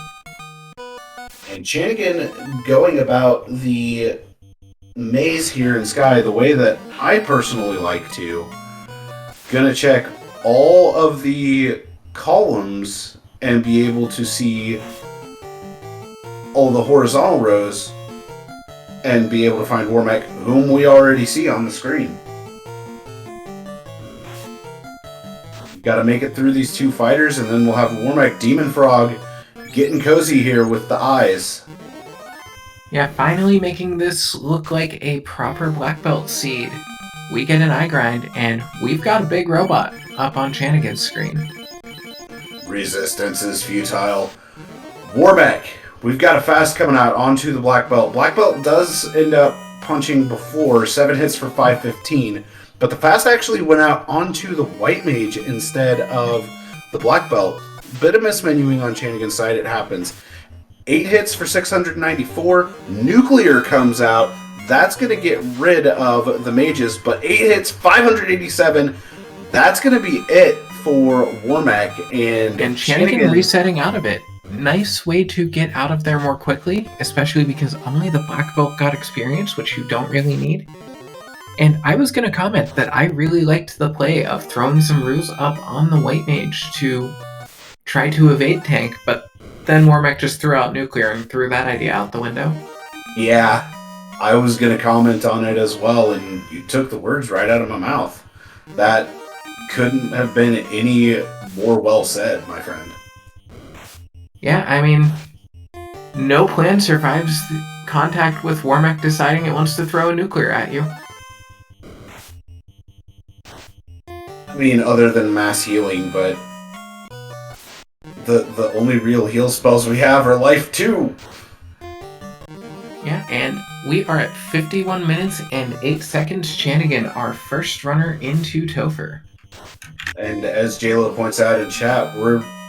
And Chanigan going about the maze here in Sky the way that I personally like to. Gonna check all of the columns and be able to see all the horizontal rows and be able to find Warmech, whom we already see on the screen. Gotta make it through these two fighters, and then we'll have Warmech dem0nfr0g getting cozy here with the eyes. Yeah, finally making this look like a proper black belt seed. We get an eye grind, and we've got a big robot up on Chanigan's screen. Resistance is futile. Warmech, we've got a fast coming out onto the black belt. Black belt does end up punching before, 7 hits for 515, but the fast actually went out onto the white mage instead of the black belt. Bit of mismenuing on Chanigan's side, it happens. 8 hits for 694. Nuclear comes out. That's going to get rid of the mages, but 8 hits, 587. That's going to be it for Warmech. And Chanigan resetting out of it. Nice way to get out of there more quickly, especially because only the black belt got experience, which you don't really need. And I was going to comment that I really liked the play of throwing some ruse up on the white mage to try to evade tank, but then Warmech just threw out nuclear and threw that idea out the window. Yeah, I was going to comment on it as well, and you took the words right out of my mouth. That couldn't have been any more well said, my friend. Yeah, I mean, no plan survives contact with Warmech deciding it wants to throw a nuclear at you. I mean, other than mass healing, but the only real heal spells we have are Life 2. Yeah, and we are at 51 minutes and 8 seconds. Chanigan, our first runner into Topher. And as JLo points out in chat,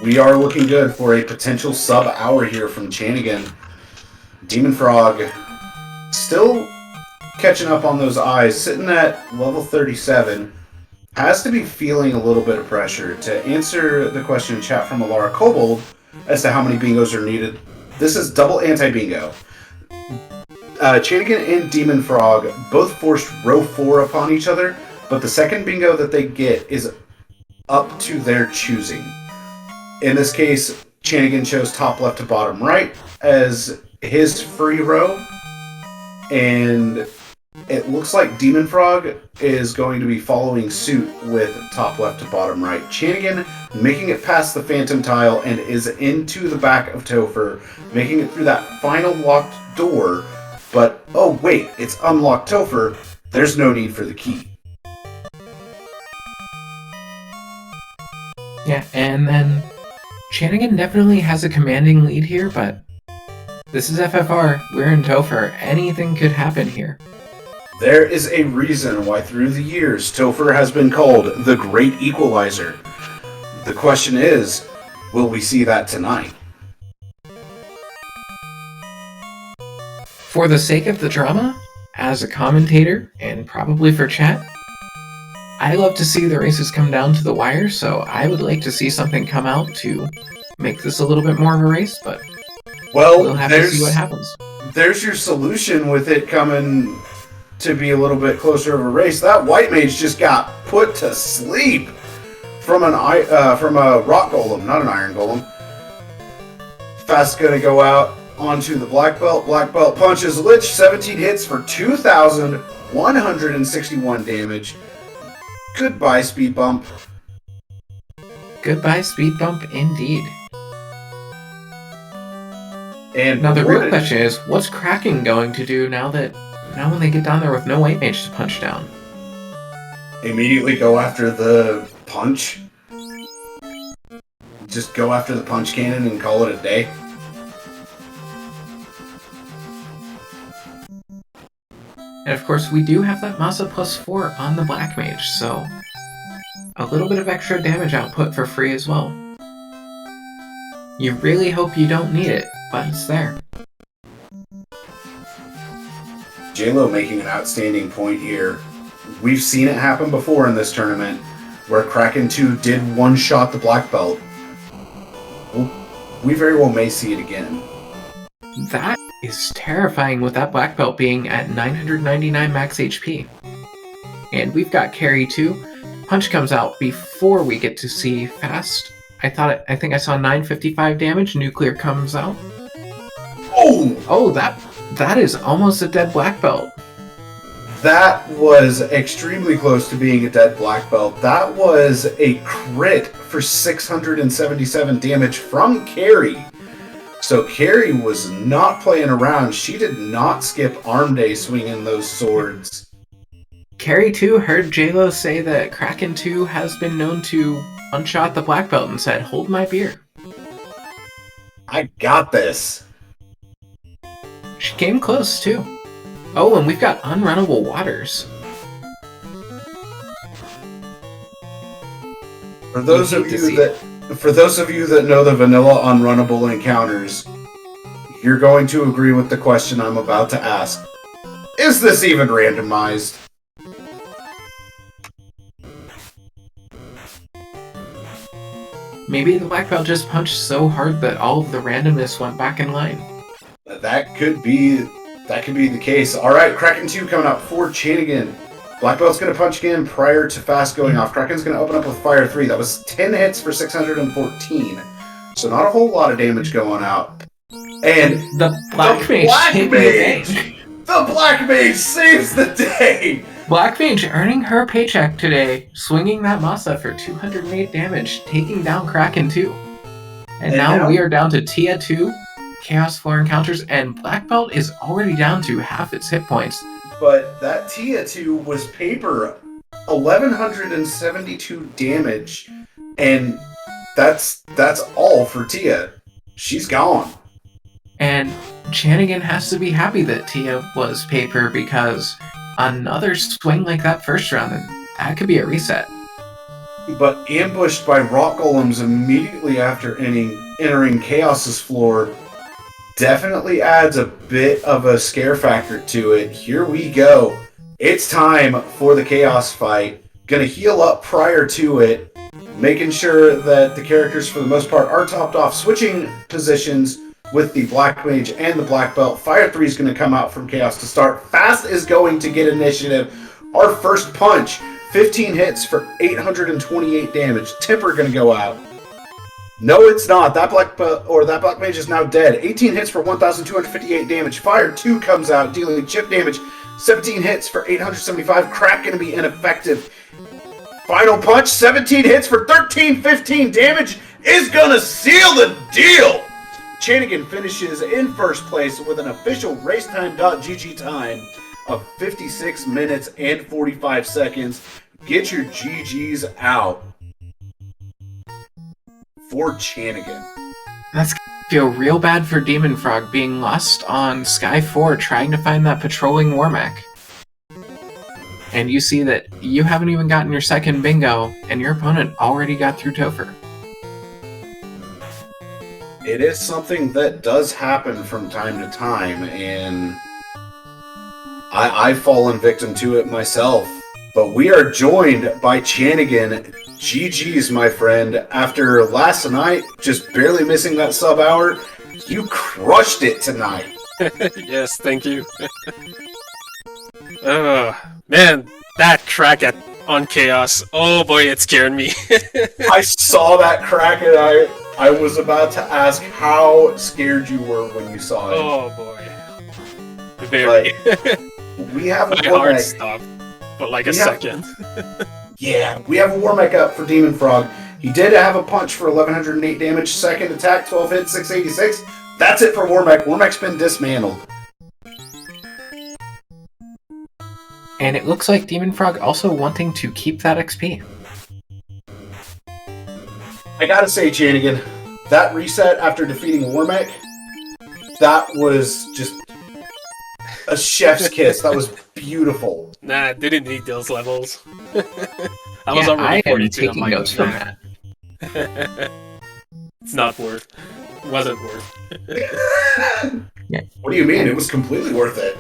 we are looking good for a potential sub-hour here from Chanigan. dem0nfr0g still catching up on those eyes, sitting at level 37. Has to be feeling a little bit of pressure. To answer the question in chat from Alara Kobold as to how many bingos are needed, this is double anti-bingo. Chanigan and dem0nfr0g both forced row 4 upon each other, but the second bingo that they get is up to their choosing. In this case, Chanigan chose top left to bottom right as his free row, and it looks like dem0nfr0g is going to be following suit with top left to bottom right. Chanigan making it past the phantom tile and is into the back of Topher, making it through that final locked door. But, oh wait, it's unlocked Topher. There's no need for the key. Yeah, and then Chanigan definitely has a commanding lead here, but this is FFR. We're in Topher. Anything could happen here. There is a reason why through the years Topher has been called the Great Equalizer. The question is, will we see that tonight? For the sake of the drama, as a commentator, and probably for chat, I love to see the races come down to the wire, so I would like to see something come out to make this a little bit more of a race, but we'll have to see what happens. There's your solution with it coming to be a little bit closer of a race. That white mage just got put to sleep from a rock golem, not an iron golem. Fast gonna go out onto the black belt. Black belt punches Lich, 17 hits for 2,161 damage. Goodbye, speed bump. Goodbye, speed bump, indeed. And now the real question is, what's Kraken going to do now when they get down there with no white mage to punch down? Immediately go after the punch? Just go after the punch cannon and call it a day? And of course, we do have that Masa +4 on the black mage, so a little bit of extra damage output for free as well. You really hope you don't need it, but it's there. J-Lo making an outstanding point here. We've seen it happen before in this tournament, where Kraken 2 did one-shot the black belt. We very well may see it again. That is terrifying with that black belt being at 999 max HP. And we've got Carry 2. Punch comes out before we get to see Fast. I think I saw 955 damage. Nuclear comes out. Oh, that is almost a dead black belt. That was extremely close to being a dead black belt. That was a crit for 677 damage from Carrie. So Carrie was not playing around. She did not skip arm day swinging those swords. Carrie 2 heard J-Lo say that Kraken 2 has been known to unshot the black belt and said, "Hold my beer." I got this. She came close too. Oh, and we've got unrunnable waters. For those of you that know the vanilla unrunnable encounters, you're going to agree with the question I'm about to ask. Is this even randomized? Maybe the black belt just punched so hard that all of the randomness went back in line. That could be the case. All right, Kraken 2 coming up for Chanigan. Black belt's going to punch again prior to Fast going off. Kraken's going to open up with Fire 3. That was 10 hits for 614. So not a whole lot of damage going out. And the Black Mage saves the day. Black Mage earning her paycheck today, swinging that Masa for 208 damage, taking down Kraken 2. And now we are down to Tia 2, Chaos 4 encounters, and Black Belt is already down to half its hit points. But that Tia 2 was paper, 1,172 damage, and that's all for Tia. She's gone. And Chanigan has to be happy that Tia was paper, because another swing like that first round, that could be a reset. But ambushed by rock golems immediately after entering Chaos's floor definitely adds a bit of a scare factor to it. Here we go. It's time for the Chaos fight. Gonna heal up prior to it, making sure that the characters for the most part are topped off, switching positions with the Black Mage and the Black Belt. Fire 3 is going to come out from Chaos to start. Fast is going to get initiative. Our first punch, 15 hits for 828 damage. Temper going to go out. No, it's not. That Black Mage is now dead. 18 hits for 1,258 damage. Fire 2 comes out, dealing chip damage. 17 hits for 875. Crack going to be ineffective. Final punch, 17 hits for 1,315 damage is going to seal the deal. Chanigan finishes in first place with an official racetime.gg time of 56 minutes and 45 seconds. Get your GGs out for Chanigan. That's gonna feel real bad for dem0nfr0g being lost on Sky 4 trying to find that patrolling Warmac. And you see that you haven't even gotten your second bingo, and your opponent already got through Topher. It is something that does happen from time to time, and I've fallen victim to it myself. But we are joined by Chanigan. GG's, my friend. After last night, just barely missing that sub-hour, you crushed it tonight. Yes, thank you. Man, that crack on Chaos. Oh boy, it scared me. I saw that crack and I was about to ask how scared you were when you saw it. Oh boy. Very. We have my heart stopped for like a second. Yeah, we have a Warmac up for dem0nfr0g. He did have a punch for 1,108 damage, second attack, 12 hits, 686. That's it for Warmac. Warmac's been dismantled. And it looks like dem0nfr0g also wanting to keep that XP. I gotta say, Chanigan, that reset after defeating Warmac, that was just a chef's kiss. That was beautiful. Nah, didn't need those levels. I was already 42. I'm taking notes from that. It's not worth. Wasn't worth. What do you mean? It was completely worth it.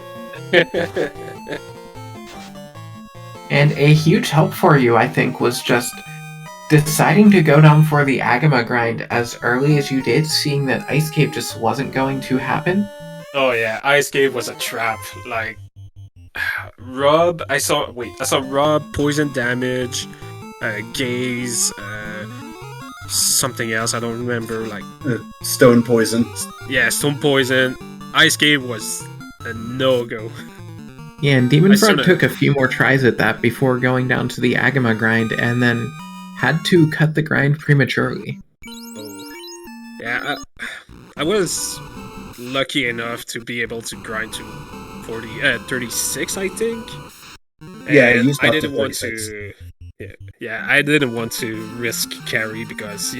And a huge help for you, I think, was just deciding to go down for the Agama grind as early as you did, seeing that Ice Cave just wasn't going to happen. Oh yeah, Ice Cave was a trap. Like, I saw Rob, poison damage, gaze, something else I don't remember. Like, Stone poison. yeah, stone poison. Ice Cave was a no-go. Yeah, and dem0nfr0g sorta- took a few more tries at that before going down to the Agama grind, and then had to cut the grind prematurely. Oh. Yeah, I was lucky enough to be able to grind to 36, I think. Yeah, And you stopped I at didn't want 36. to. Yeah, I didn't want to risk carry because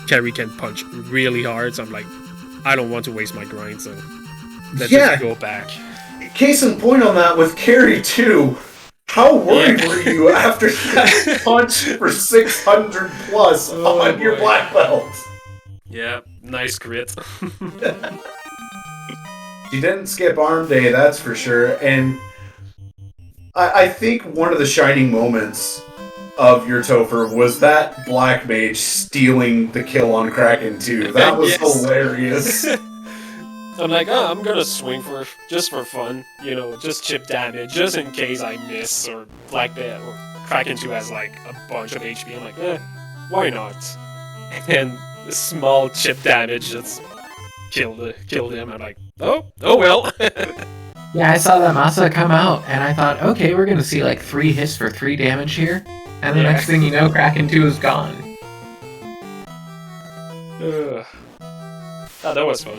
carry can punch really hard. So I'm like, I don't want to waste my grind. So let's just go back. Case in point on that with Carrie too. How worried were you after that punch for 600 plus on your black belt? Yeah, nice crit. She didn't skip arm day, that's for sure. And I think one of the shining moments of your Topher was that black mage stealing the kill on Kraken too. That was hilarious. I'm like, I'm gonna swing just for fun, just chip damage, just in case I miss or black belt or Kraken 2 has like a bunch of HP. I'm like, why not? And the small chip damage just killed him. I'm like, oh well. Yeah, I saw that Masa come out, and I thought, okay, we're gonna see like 3 hits for 3 damage here, and the next thing you know, Kraken 2 is gone. Oh, that was fun.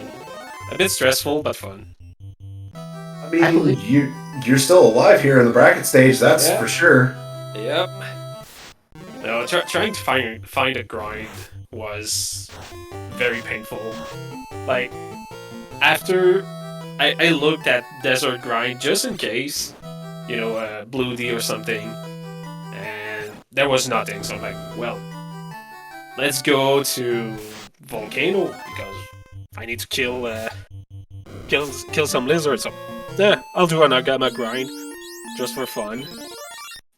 A bit stressful, but fun. I mean, you're still alive here in the bracket stage, that's for sure. Yep. No, trying to find a grind was very painful. Like, after I looked at Desert Grind just in case, Blue D or something, and there was nothing. So I'm like, well, let's go to Volcano because I need to kill some lizards. So, I'll do an Agama grind just for fun,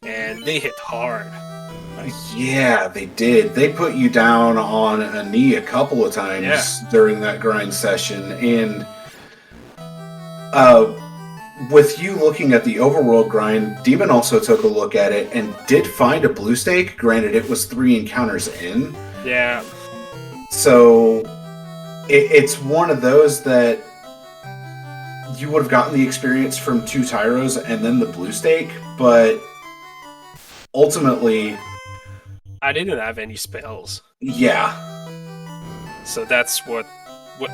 and they hit hard. Yeah, they did. They put you down on a knee a couple of times during that grind session, and with you looking at the overworld grind, Demon also took a look at it and did find a blue stake. Granted, it was 3 encounters in. Yeah. So it's one of those that you would have gotten the experience from 2 Tyros and then the blue stake, but ultimately I didn't have any spells. Yeah. So that's what was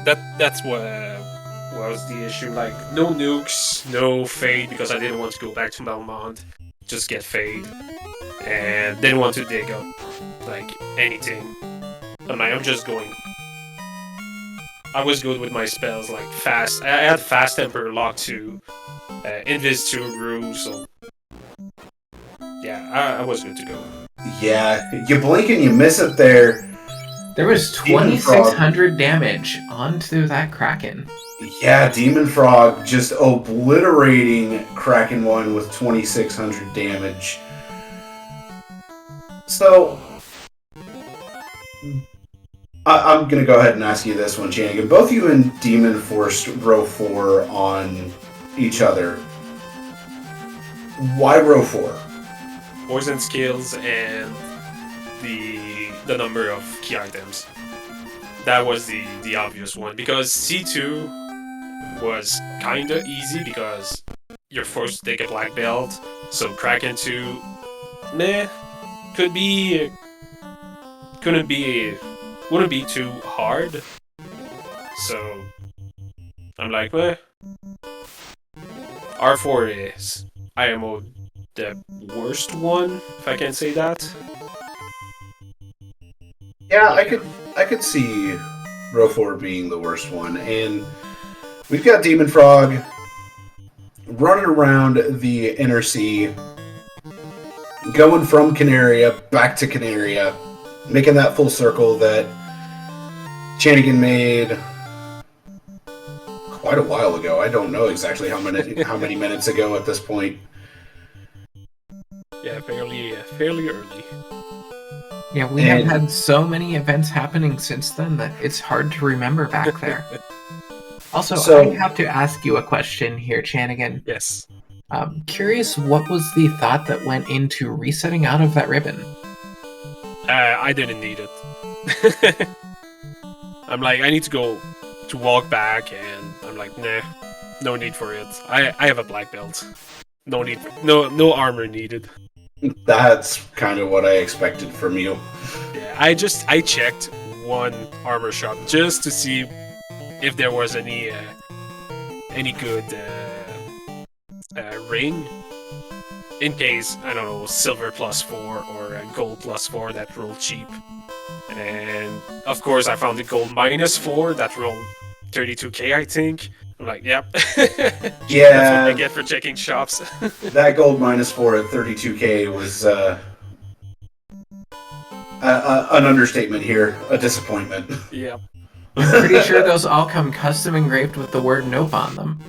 the issue. Like, no nukes, no fade, because I didn't want to go back to Belmont. Just get fade. And didn't want to dig up, like, anything. I'm just going. I was good with my spells, like, fast. I had fast Emperor Lock 2, Invis 2 grew, so. Yeah, I was good to go. Yeah, you blink and you miss it there. There was 2,600 damage onto that Kraken. Yeah, dem0nfr0g just obliterating Kraken 1 with 2,600 damage. So, I'm going to go ahead and ask you this one, Chanigan. Both you and Demon forced row 4 on each other. Why row 4? Poison skills and the number of key items. That was the obvious one, because C2 was kinda easy because you're forced to take a black belt. So Kraken 2, wouldn't be too hard. So I'm like, R4 is IMO the worst one, if I can say that. Yeah, I could see row 4 being the worst one, and we've got dem0nfr0g running around the inner sea, going from Canaria back to Canaria, making that full circle that Chanigan made quite a while ago. I don't know exactly how many minutes ago at this point. Yeah, fairly early. Yeah, we have had so many events happening since then that it's hard to remember back there. Also, I have to ask you a question here, Chanigan. Yes. Curious, what was the thought that went into resetting out of that ribbon? I didn't need it. I'm like, I need to walk back, and I'm like, nah, no need for it. I have a black belt. No need, no armor needed. That's kind of what I expected from you. Yeah, I checked one armor shop just to see if there was any good ring, in case, I don't know, silver +4 or gold +4 that rolled cheap. And of course I found the gold -4 that rolled 32k, I think. I'm like, yep. Yeah. That's what I get for checking shops. That gold -4 at 32k was an understatement here. A disappointment. Yep. I'm pretty sure those all come custom engraved with the word nope on them.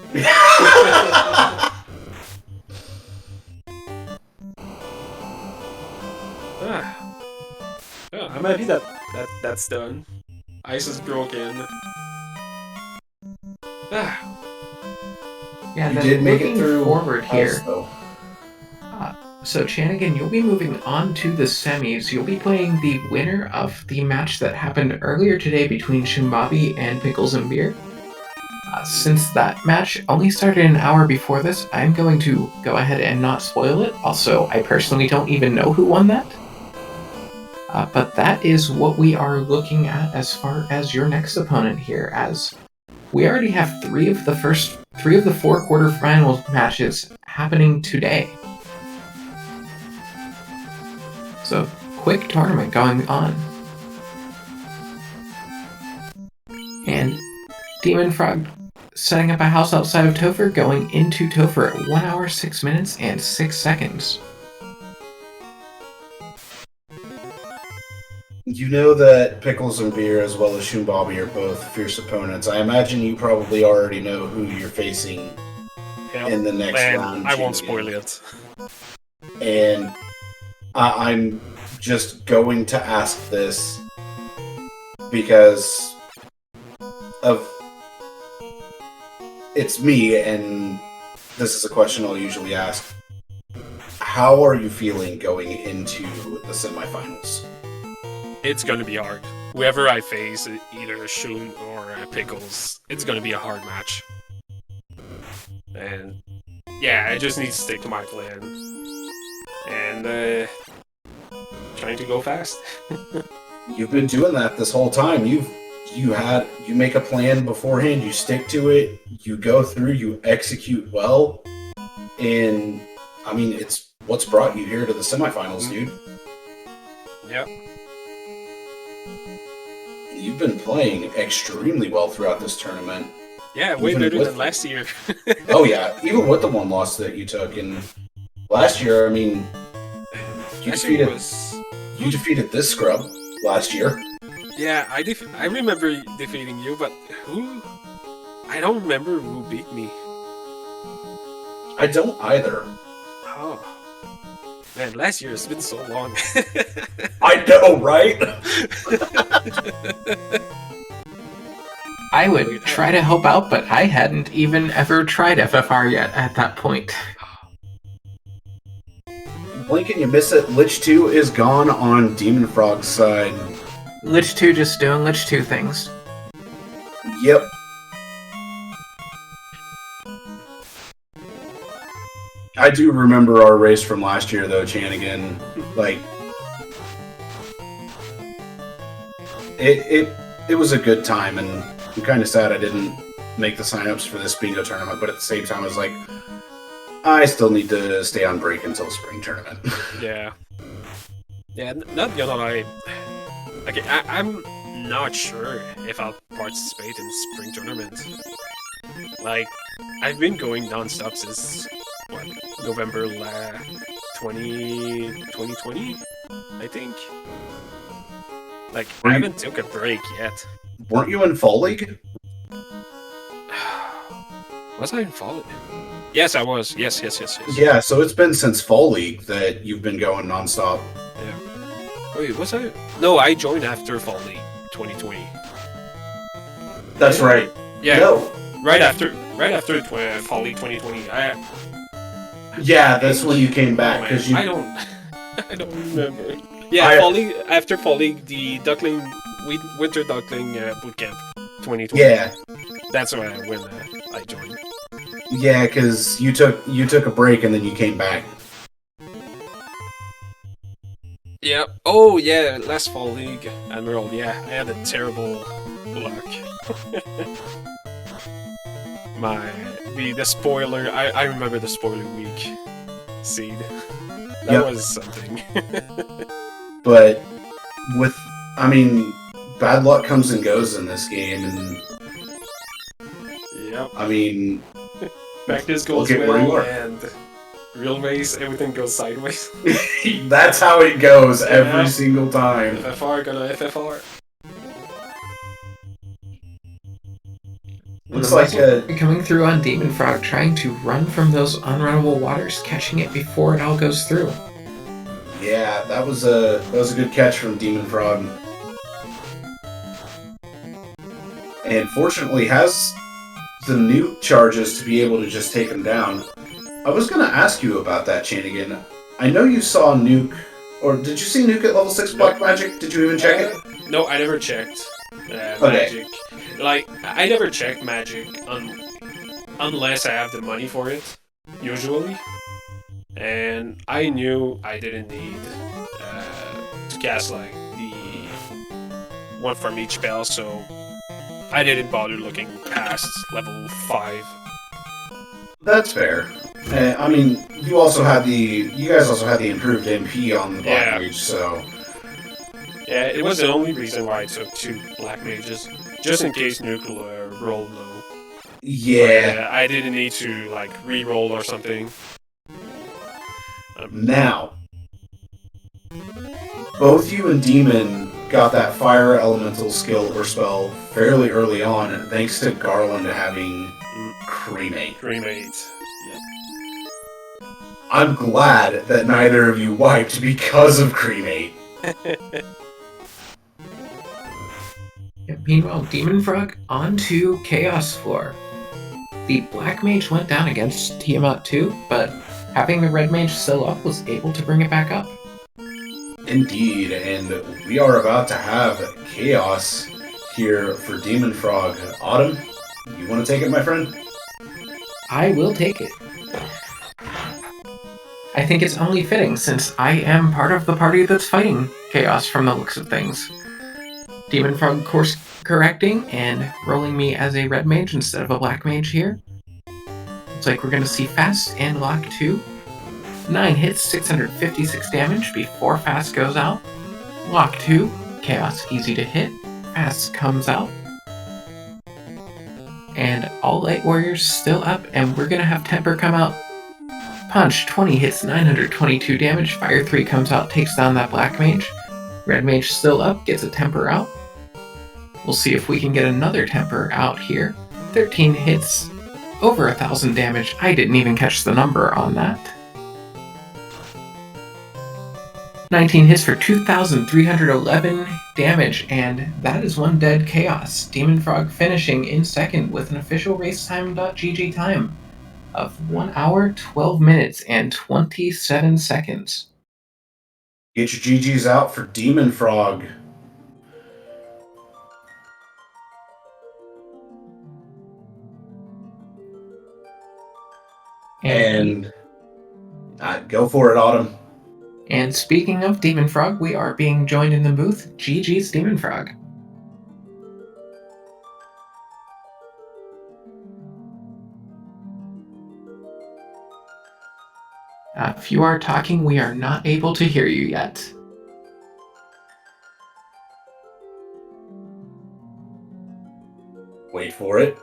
I'm happy that's done. Ice is broken. Yeah, you then did make it moving through forward here. Ice, so Chanigan, you'll be moving on to the semis. You'll be playing the winner of the match that happened earlier today between Shimbabi and Pickles and Beer. Since that match only started an hour before this, I'm going to go ahead and not spoil it. Also, I personally don't even know who won that. But that is what we are looking at as far as your next opponent here, as we already have three of the 4 quarterfinals matches happening today. So, quick tournament going on. And dem0nfr0g setting up a house outside of Topher, going into Topher at 1 hour, 6 minutes, and 6 seconds. You know that Pickles and Beer as well as Shumbabi are both fierce opponents. I imagine you probably already know who you're facing in the next round. I won't spoil it. And I'm just going to ask this because of it's me, and this is a question I'll usually ask. How are you feeling going into the semifinals? It's gonna be hard. Whoever I face, either Shun or Pickles, it's gonna be a hard match. And yeah, I just need to stick to my plan. And trying to go fast. You've been doing that this whole time. You make a plan beforehand, you stick to it, you go through, you execute well, and I mean it's what's brought you here to the semifinals, dude. Yep. You've been playing extremely well throughout this tournament. Yeah, way better than last year. Oh yeah, even with the one loss that you took, and last year, I mean, you defeated this scrub last year. Yeah, I remember defeating you, but who? I don't remember who beat me. I don't either. Oh. Man, last year has been so long. I know, right? I would try to help out, but I hadn't even ever tried FFR yet at that point. Blink and you miss it. Lich 2 is gone on dem0nfr0g's side. Lich 2 just doing Lich 2 things. Yep. I do remember our race from last year, though, Chanigan. Like, it was a good time, and I'm kind of sad I didn't make the signups for this bingo tournament, but at the same time, I was like, I still need to stay on break until spring tournament. Yeah. Yeah, not gonna lie. Okay, I'm not sure if I'll participate in spring tournament. Like, I've been going non-stop since, what, November 2020, I think? Like, I haven't took a break yet. Weren't you in Fall League? Was I in Fall League? Yes, I was. Yes. Yeah, so it's been since Fall League that you've been going nonstop. Yeah. Wait, was I? No, I joined after Fall League 2020. That's right. Yeah. No. Right after Fall League 2020. Yeah, that's when you came back because you. I don't remember. Yeah, Fall League, after Fall League, the Winter Duckling Bootcamp 2020. Yeah. That's when I joined. Yeah, because you took a break and then you came back. Yeah. Oh yeah, last Fall League Emerald. Yeah, I had a terrible luck. The spoiler. I remember the spoiler week seed. That was something. But bad luck comes and goes in this game, and yep. I mean, practice goes well, and real race, everything goes sideways. That's how it goes every single time. FFR gonna FFR. Looks like coming through on dem0nfr0g, trying to run from those unrunnable waters, catching it before it all goes through. Yeah, that was a good catch from dem0nfr0g. And fortunately has the nuke charges to be able to just take him down. I was going to ask you about that, Chanigan. I know you saw nuke, or did you see nuke at level 6 Black Magic? Did you even check it? No, I never checked Okay. Magic. Like, I never check Magic unless I have the money for it, usually. And I knew I didn't need to cast, like, the one from each spell, so I didn't bother looking past level 5. That's fair. I mean, you guys also had the improved MP on the Black Mage, so... Yeah, it was the only reason why I took 2 Black Mages, just in case nuclear rolled low. Yeah. But, I didn't need to, like, re-roll or something. Now, both you and Demon got that Fire Elemental skill or spell fairly early on, thanks to Garland having Cremate. Cremate, yeah. I'm glad that neither of you wiped because of Cremate. Meanwhile, dem0nfr0g onto Chaos Floor. The Black Mage went down against Tiamat too, but having the Red Mage still up was able to bring it back up. Indeed, and we are about to have Chaos here for dem0nfr0g. Autumn, you want to take it, my friend? I will take it. I think it's only fitting, since I am part of the party that's fighting Chaos from the looks of things. dem0nfr0g course correcting and rolling me as a Red Mage instead of a Black Mage here. Looks like we're going to see Fast and Lock 2. 9 hits, 656 damage before Fast goes out. Lock 2, Chaos easy to hit. Fast comes out. And all Light Warriors still up, and we're going to have Temper come out. Punch, 20 hits, 922 damage. Fire 3 comes out, takes down that Black Mage. Red Mage still up, gets a Temper out. We'll see if we can get another Temper out here. 13 hits, over 1,000 damage. I didn't even catch the number on that. 19 hits for 2,311 damage, and that is one dead Chaos. dem0nfr0g finishing in second with an official racetime.gg time of 1 hour, 12 minutes, and 27 seconds. Get your GGs out for dem0nfr0g. And go for it, Autumn. And speaking of dem0nfr0g, we are being joined in the booth. GG's dem0nfr0g. If you are talking, we are not able to hear you yet. Wait for it.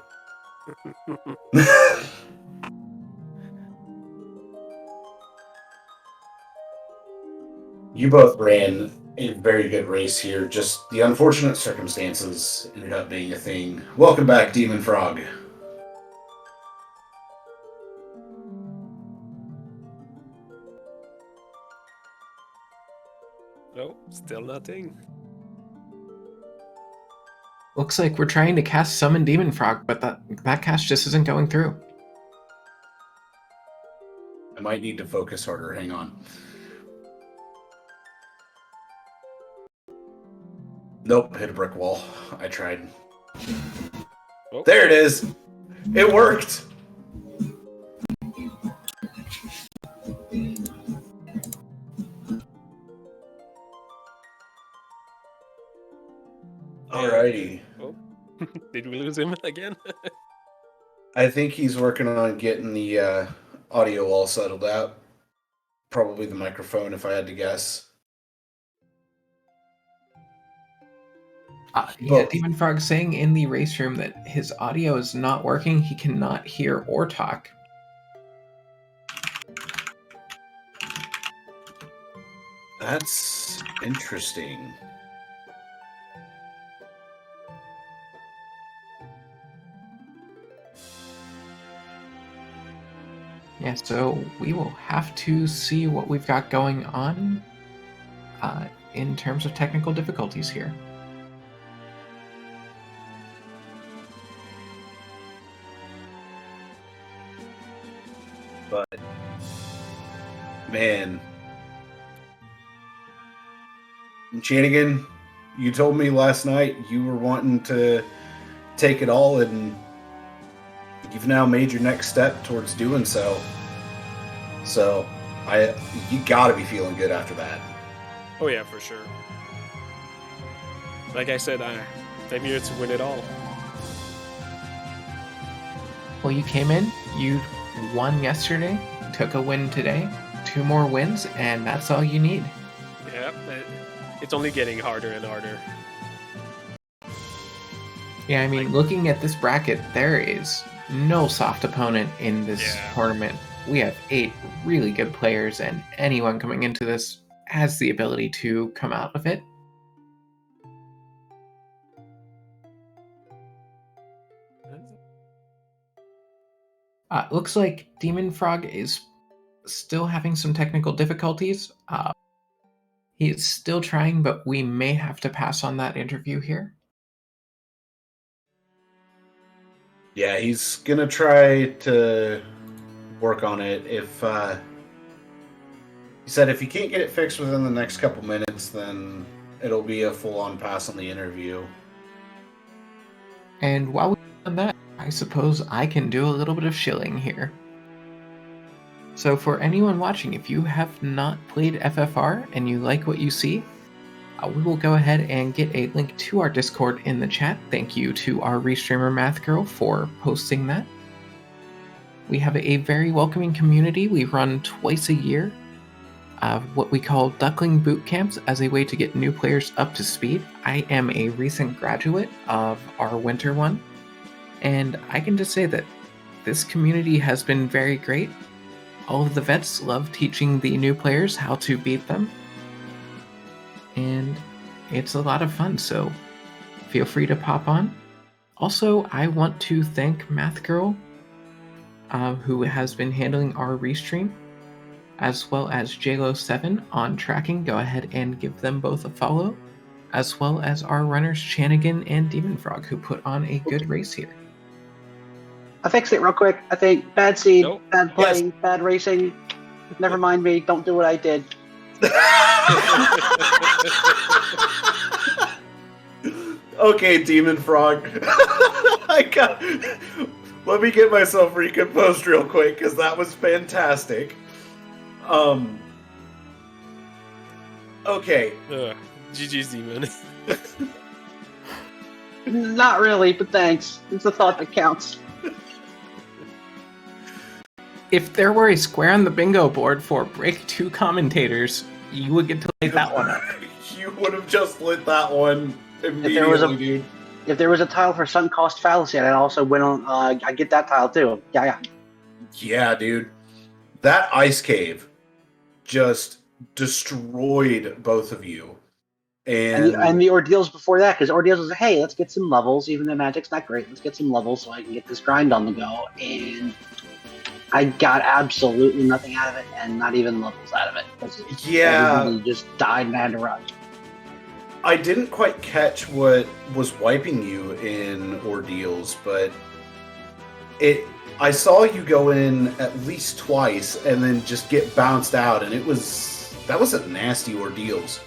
You both ran a very good race here. Just the unfortunate circumstances ended up being a thing. Welcome back, dem0nfr0g. Still nothing. Looks like we're trying to cast Summon dem0nfr0g, but that cast just isn't going through. I might need to focus harder. Hang on. Nope, hit a brick wall. I tried. Oh. There it is! It worked! Alrighty. Oh. Did we lose him again? I think he's working on getting the audio all settled out. Probably the microphone, if I had to guess. Yeah, dem0nfr0g saying in the race room that his audio is not working. He cannot hear or talk. That's interesting. Yeah, so we will have to see what we've got going on in terms of technical difficulties here. But, man. Chanigan, you told me last night you were wanting to take it all, and you've now made your next step towards doing so. So, you gotta be feeling good after that. Oh yeah, for sure. Like I said, I'm here to win it all. Well, you came in, you won yesterday, took a win today, 2 more wins, and that's all you need. Yeah, it's only getting harder and harder. Yeah, I mean, looking at this bracket, there is no soft opponent in this tournament. We have 8 really good players, and anyone coming into this has the ability to come out of it. Looks like dem0nfr0g is still having some technical difficulties. He is still trying, but we may have to pass on that interview here. Yeah, he's gonna try to work on it. If he said if he can't get it fixed within the next couple minutes, then it'll be a full-on pass on the interview. And while we've done that, I suppose I can do a little bit of shilling here. So for anyone watching, if you have not played FFR and you like what you see, we will go ahead and get a link to our Discord in the chat. Thank you to our restreamer MathGirl for posting that. We have a very welcoming community. We run twice a year what we call Duckling Boot Camps as a way to get new players up to speed. I am a recent graduate of our winter one, and I can just say that this community has been very great. All of the vets love teaching the new players how to beat them, and it's a lot of fun, so feel free to pop on. Also, I want to thank MathGirl, who has been handling our restream, as well as JLo7 on tracking. Go ahead and give them both a follow, as well as our runners Chanigan and dem0nfr0g, who put on a good race here. I fixed it real quick. I think bad seed, Nope. bad play, bad racing. Never mind me. Don't do what I did. Okay, dem0nfr0g. Let me get myself recomposed real quick, because that was fantastic. Okay. GG's Demon. Not really, but thanks. It's the thought that counts. If there were a square on the bingo board for break 2 commentators, you would get to light that one up. You would have just lit that one immediately, dude. If there was a tile for sunk cost fallacy, I'd also win on. I get that tile too. Yeah. Yeah, dude. That ice cave just destroyed both of you. And the ordeals before that, because ordeals was, hey, let's get some levels, even though Magic's not great. Let's get some levels so I can get this grind on the go. And I got absolutely nothing out of it, and not even levels out of it. Yeah. Everybody just died and I had to run. I didn't quite catch what was wiping you in ordeals, but I saw you go in at least twice and then just get bounced out, and that was a nasty ordeals.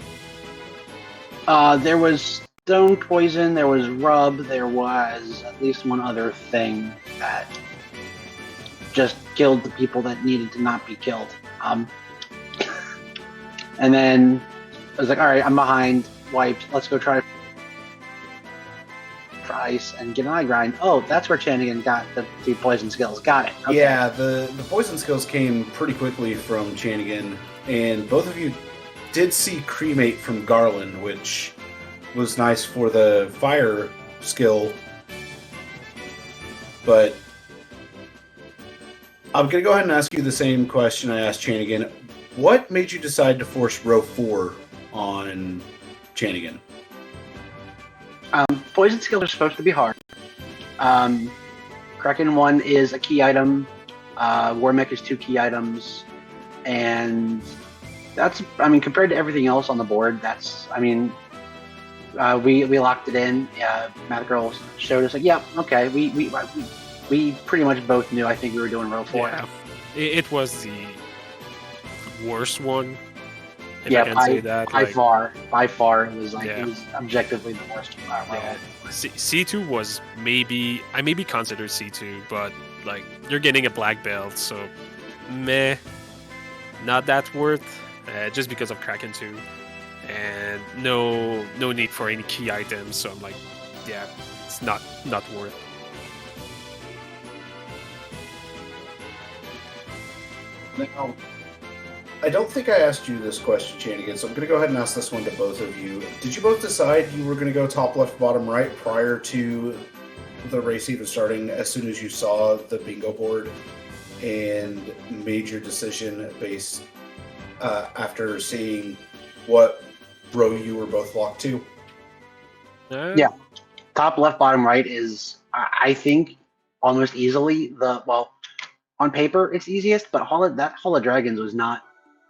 There was stone poison, there was rub, there was at least one other thing that just killed the people that needed to not be killed. And then I was like, all right, I'm behind, wiped, let's go try ice and get an eye grind. Oh, that's where Chanigan got the 2 poison skills. Got it. Okay. Yeah, the poison skills came pretty quickly from Chanigan, and both of you did see Cremate from Garland, which was nice for the fire skill. But I'm going to go ahead and ask you the same question I asked Chanigan. What made you decide to force row 4 on Chanigan? Poison skills are supposed to be hard. Kraken 1 is a key item. War Mech is 2 key items. And that's, I mean, compared to everything else on the board, that's, I mean, we locked it in. Matt Girl showed us, like, yeah, okay, we pretty much both knew, I think we were doing row 4. Yeah, it was the worst one. Yeah, I can say that. By far, it was like, Yeah. it was objectively the worst one. Yeah. C2 was I maybe considered C2, but like you're getting a black belt, so meh, not that worth. Just because of Kraken 2, and no need for any key items. So I'm like, yeah, it's not worth. Now, I don't think I asked you this question, Chanigan, so I'm going to go ahead and ask this one to both of you. Did you both decide you were going to go top left, bottom right prior to the race even starting as soon as you saw the bingo board and made your decision based after seeing what row you were both locked to? Yeah. Top left, bottom right is, I think, almost easily on paper it's easiest, but that Hall of Dragons was not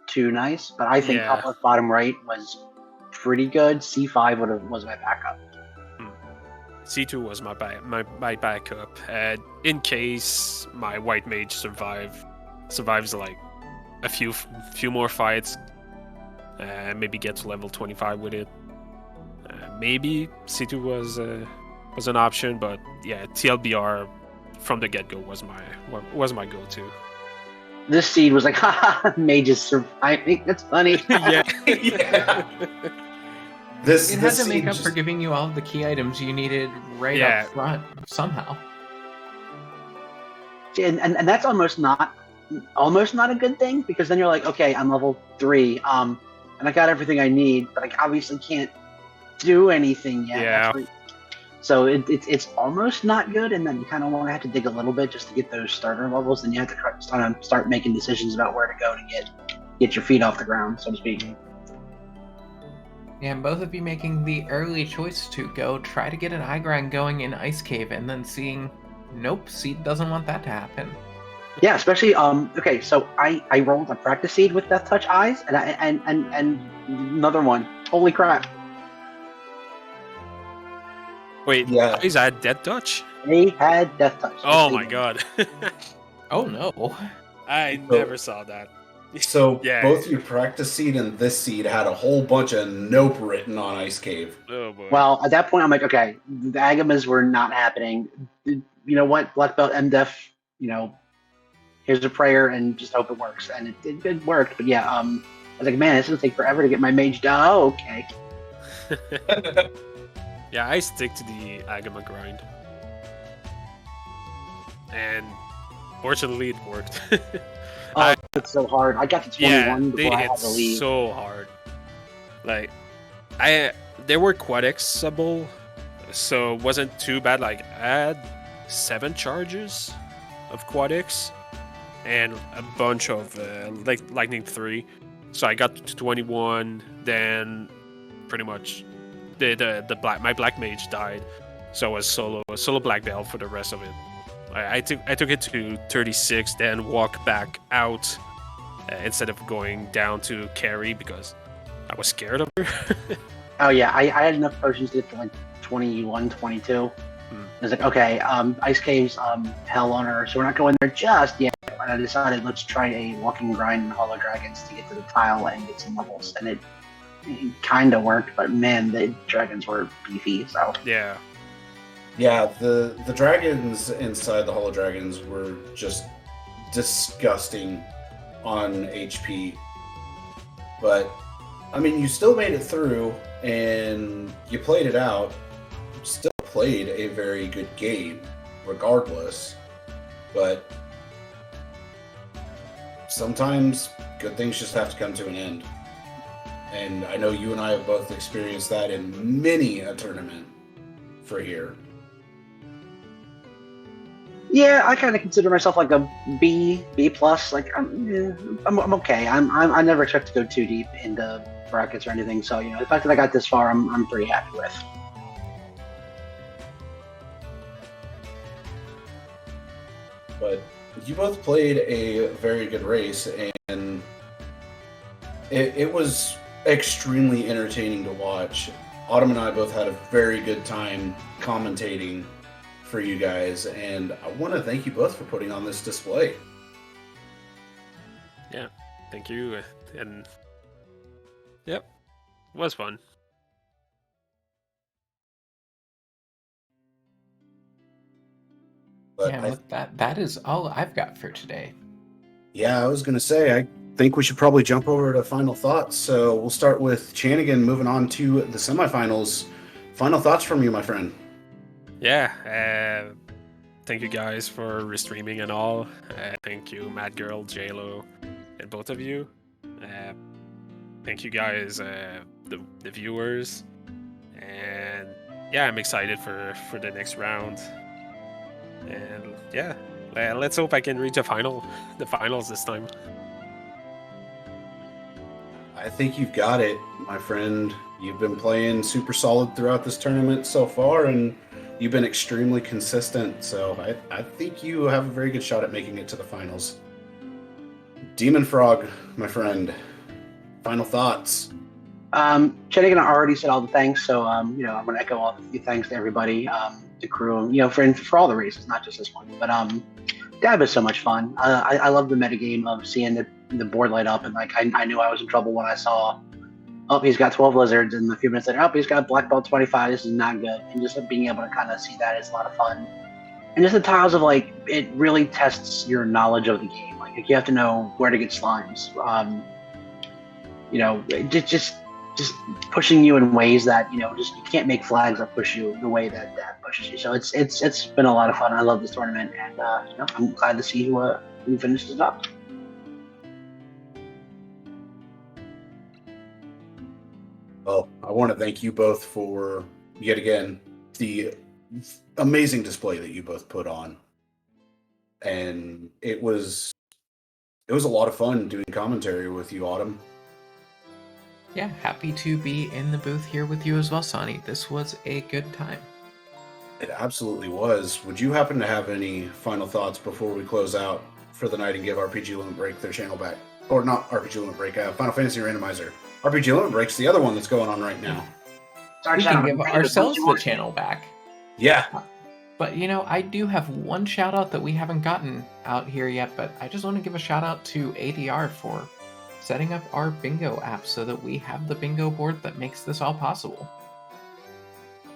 too nice. But I think top left, bottom right was pretty good. C5 was my backup. C2 was my backup. In case my white mage survives like a few more fights, maybe get to level 25 with it. Maybe C2 was an option, but yeah, TLBR from the get-go was my go-to. This seed was like, haha, mages surviving. That's funny. Yeah. Yeah. It had to make up for giving you all of the key items you needed up front somehow. And that's almost not a good thing, because then you're like, okay, I'm level 3, and I got everything I need, but I obviously can't do anything yet. Yeah. So it's almost not good, and then you kind of want to have to dig a little bit just to get those starter levels. Then you have to start making decisions about where to go to get your feet off the ground, so to speak. Yeah, and both of you making the early choice to go try to get an eye grind going in Ice Cave, and then seeing, nope, Seed doesn't want that to happen. Yeah, especially okay, so I rolled a practice seed with Death Touch eyes, and another one. Holy crap! Wait, Yeah. is that Death Touch? They had Death Touch. Oh my god. Oh no. I never saw that. So Yeah. both your practice seed and this seed had a whole bunch of nope written on Ice Cave. Oh boy. Well, at that point, I'm like, okay, the Agamas were not happening. You know what? Black Belt MDef, here's a prayer and just hope it works. And it worked. But yeah, I was like, man, it's going to take forever to get my mage down. Oh, okay. Yeah, I stick to the Agama grind. And fortunately, it worked. Oh, it's so hard. I got to 21 before I had to leave. So hard. Like, they were quadexable, so it wasn't too bad. Like, I had 7 charges of quadex and a bunch of lightning 3. So I got to 21. Then pretty much my black mage died, so I was a solo black belt for the rest of it. I took it to 36, then walk back out instead of going down to carry because I was scared of her. Oh yeah, I had enough potions to get to like 21, 22. Hmm. I was like, okay, Ice Cave's hell on Earth, so we're not going there just yet. And I decided let's try a walking grind in Hollow Dragons to get to the tile and get some levels. And it kind of worked, but man, the dragons were beefy. So Yeah. Yeah, the dragons inside the Hollow Dragons were just disgusting on HP. But I mean, you still made it through, and you played it out. Still played a very good game, regardless. But sometimes good things just have to come to an end. And I know you and I have both experienced that in many a tournament for here. yeah, I kind of consider myself like a B plus. Like I'm okay. I never expect to go too deep into brackets or anything. So the fact that I got this far, I'm pretty happy with. But you both played a very good race, and it was extremely entertaining to watch. Autumn and I both had a very good time commentating for you guys, and I want to thank you both for putting on this display. Yeah. Thank you. And yep, it was fun. But Yeah, with that is all I've got for today. yeah, I was going to say, I think we should probably jump over to final thoughts. So we'll start with Chanigan, moving on to the semifinals. Final thoughts from you, my friend. Yeah. Thank you guys for restreaming and all. Thank you, Mad Girl, JLo, and both of you. Thank you guys, the viewers. And yeah, I'm excited for the next round. And yeah, let's hope I can reach the finals this time. I think you've got it, my friend. You've been playing super solid throughout this tournament so far, and you've been extremely consistent. So I think you have a very good shot at making it to the finals. dem0nfr0g, my friend. Final thoughts. Chanigan already said all the thanks, so I'm gonna echo all the thanks to everybody, the crew, for all the races, not just this one. But Dab is so much fun. I love the metagame of seeing the board light up, and like I knew I was in trouble when I saw, oh, he's got 12 lizards, and a few minutes later, oh, he's got black belt 25. This is not good, and just being able to kind of see that is a lot of fun. And just the tiles of like it really tests your knowledge of the game. Like you have to know where to get slimes. Just pushing you in ways that just you can't make flags that push you the way that pushes you. So it's been a lot of fun. I love this tournament, and I'm glad to see who finished it up. Well, I want to thank you both for yet again the amazing display that you both put on, and it was a lot of fun doing commentary with you, Autumn. Yeah, happy to be in the booth here with you as well, Sonny. This was a good time. It absolutely was. Would you happen to have any final thoughts before we close out for the night and give RPG Limit Break their channel back? Or not RPG Limit Break, Final Fantasy Randomizer. RPG Limit Break's the other one that's going on right now. Sorry, We can give ourselves the channel back. Yeah. But I do have one shout out that we haven't gotten out here yet, but I just want to give a shout out to ADR for setting up our bingo app so that we have the bingo board that makes this all possible.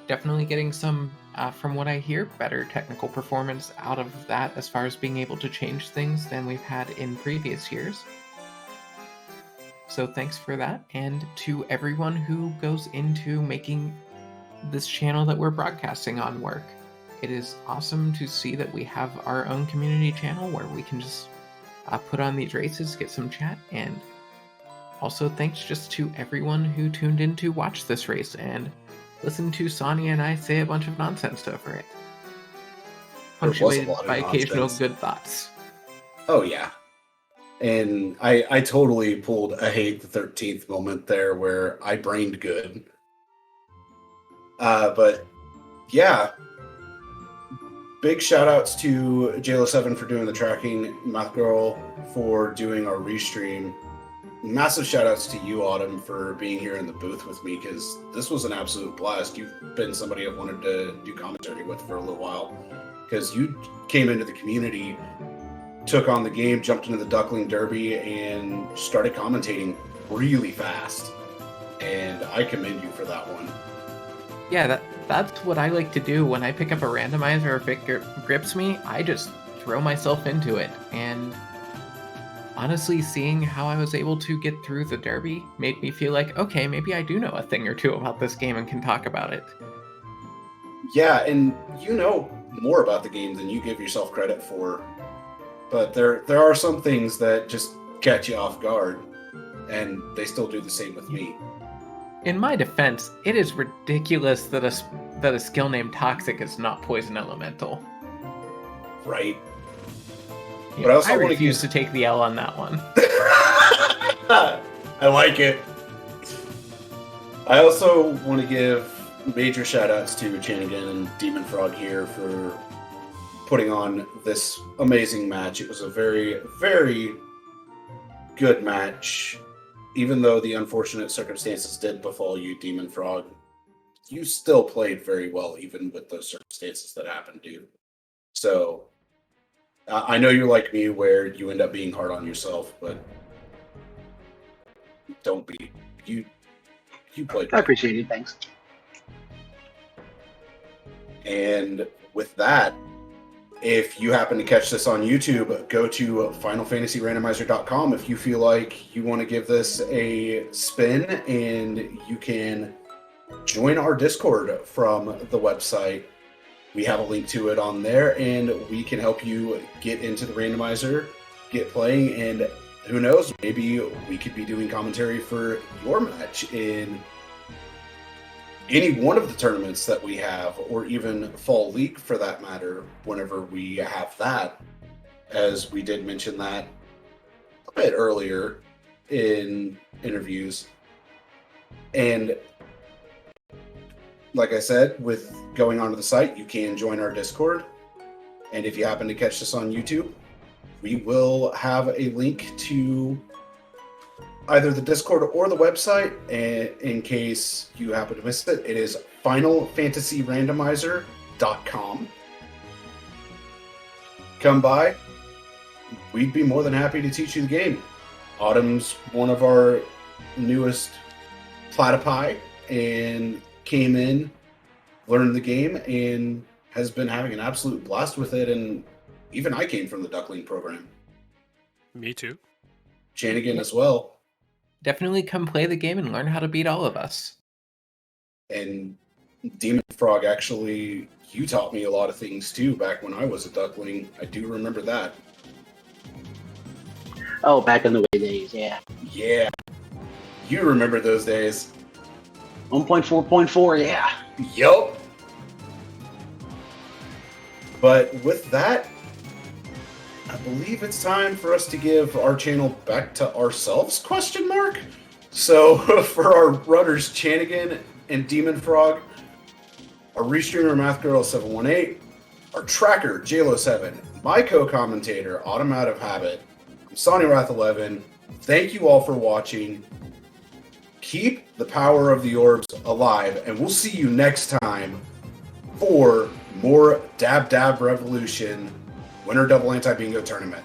Definitely getting some, from what I hear, better technical performance out of that as far as being able to change things than we've had in previous years. So thanks for that, and to everyone who goes into making this channel that we're broadcasting on work. It is awesome to see that we have our own community channel where we can just put on these races, get some chat, and also thanks just to everyone who tuned in to watch this race and listen to Sonia and I say a bunch of nonsense over it. Punctuated by occasional good thoughts. Oh, yeah. And I totally pulled a hate the 13th moment there where I brained good. But yeah, big shout outs to JLo7 for doing the tracking, Math Girl for doing our restream. massive shout outs to you, Autumn, for being here in the booth with me, because this was an absolute blast. You've been somebody I've wanted to do commentary with for a little while, because you came into the community, took on the game, jumped into the Duckling Derby, and started commentating really fast. And I commend you for that one. Yeah, that's what I like to do when I pick up a randomizer. If it grips me, I just throw myself into it. And honestly, seeing how I was able to get through the Derby made me feel like, okay, maybe I do know a thing or two about this game and can talk about it. Yeah, and you know more about the game than you give yourself credit for. But there are some things that just catch you off guard, and they still do the same with me. In my defense, it is ridiculous that a skill named Toxic is not Poison Elemental. Right. Yeah, But I also refuse to take the L on that one. I like it. I also want to give major shout outs to Chanigan and dem0nfr0g here for putting on this amazing match. It was a very, very good match. Even though the unfortunate circumstances did befall you, dem0nfr0g, you still played very well, even with those circumstances that happened to you. So, I know you're like me, where you end up being hard on yourself, but don't be. You played well. I appreciate it. Thanks. And with that, if you happen to catch this on YouTube, go to FinalFantasyRandomizer.com if you feel like you want to give this a spin, and you can join our Discord from the website. We have a link to it on there, and we can help you get into the randomizer, get playing, and who knows, maybe we could be doing commentary for your match in any one of the tournaments that we have, or even Fall League for that matter, whenever we have that, as we did mention that a bit earlier in interviews. And like I said, with going onto the site, you can join our Discord. And if you happen to catch this on YouTube, we will have a link to either the Discord or the website, in case you happen to miss it. It is FinalFantasyRandomizer.com. Come by. We'd be more than happy to teach you the game. Autumn's one of our newest platypi, and came in, learned the game, and has been having an absolute blast with it. And even I came from the Duckling program. Me too. Chanigan as well. Definitely come play the game and learn how to beat all of us. And dem0nfr0g, actually, you taught me a lot of things too back when I was a Duckling. I do remember that. Oh, back in the way days, yeah. Yeah. You remember those days. 1.4.4, yeah. Yup. But with that, I believe it's time for us to give our channel back to ourselves, ? So, for our runners, Chanigan and dem0nfr0g, our restreamer, MathGirl718, our tracker, JLo7, my co-commentator, Autumn Out of Habit, I'm SonnyWrath11. Thank you all for watching. Keep the power of the orbs alive, and we'll see you next time for more Dab Dab Revolution Winter Double Anti-Bingo Tournament.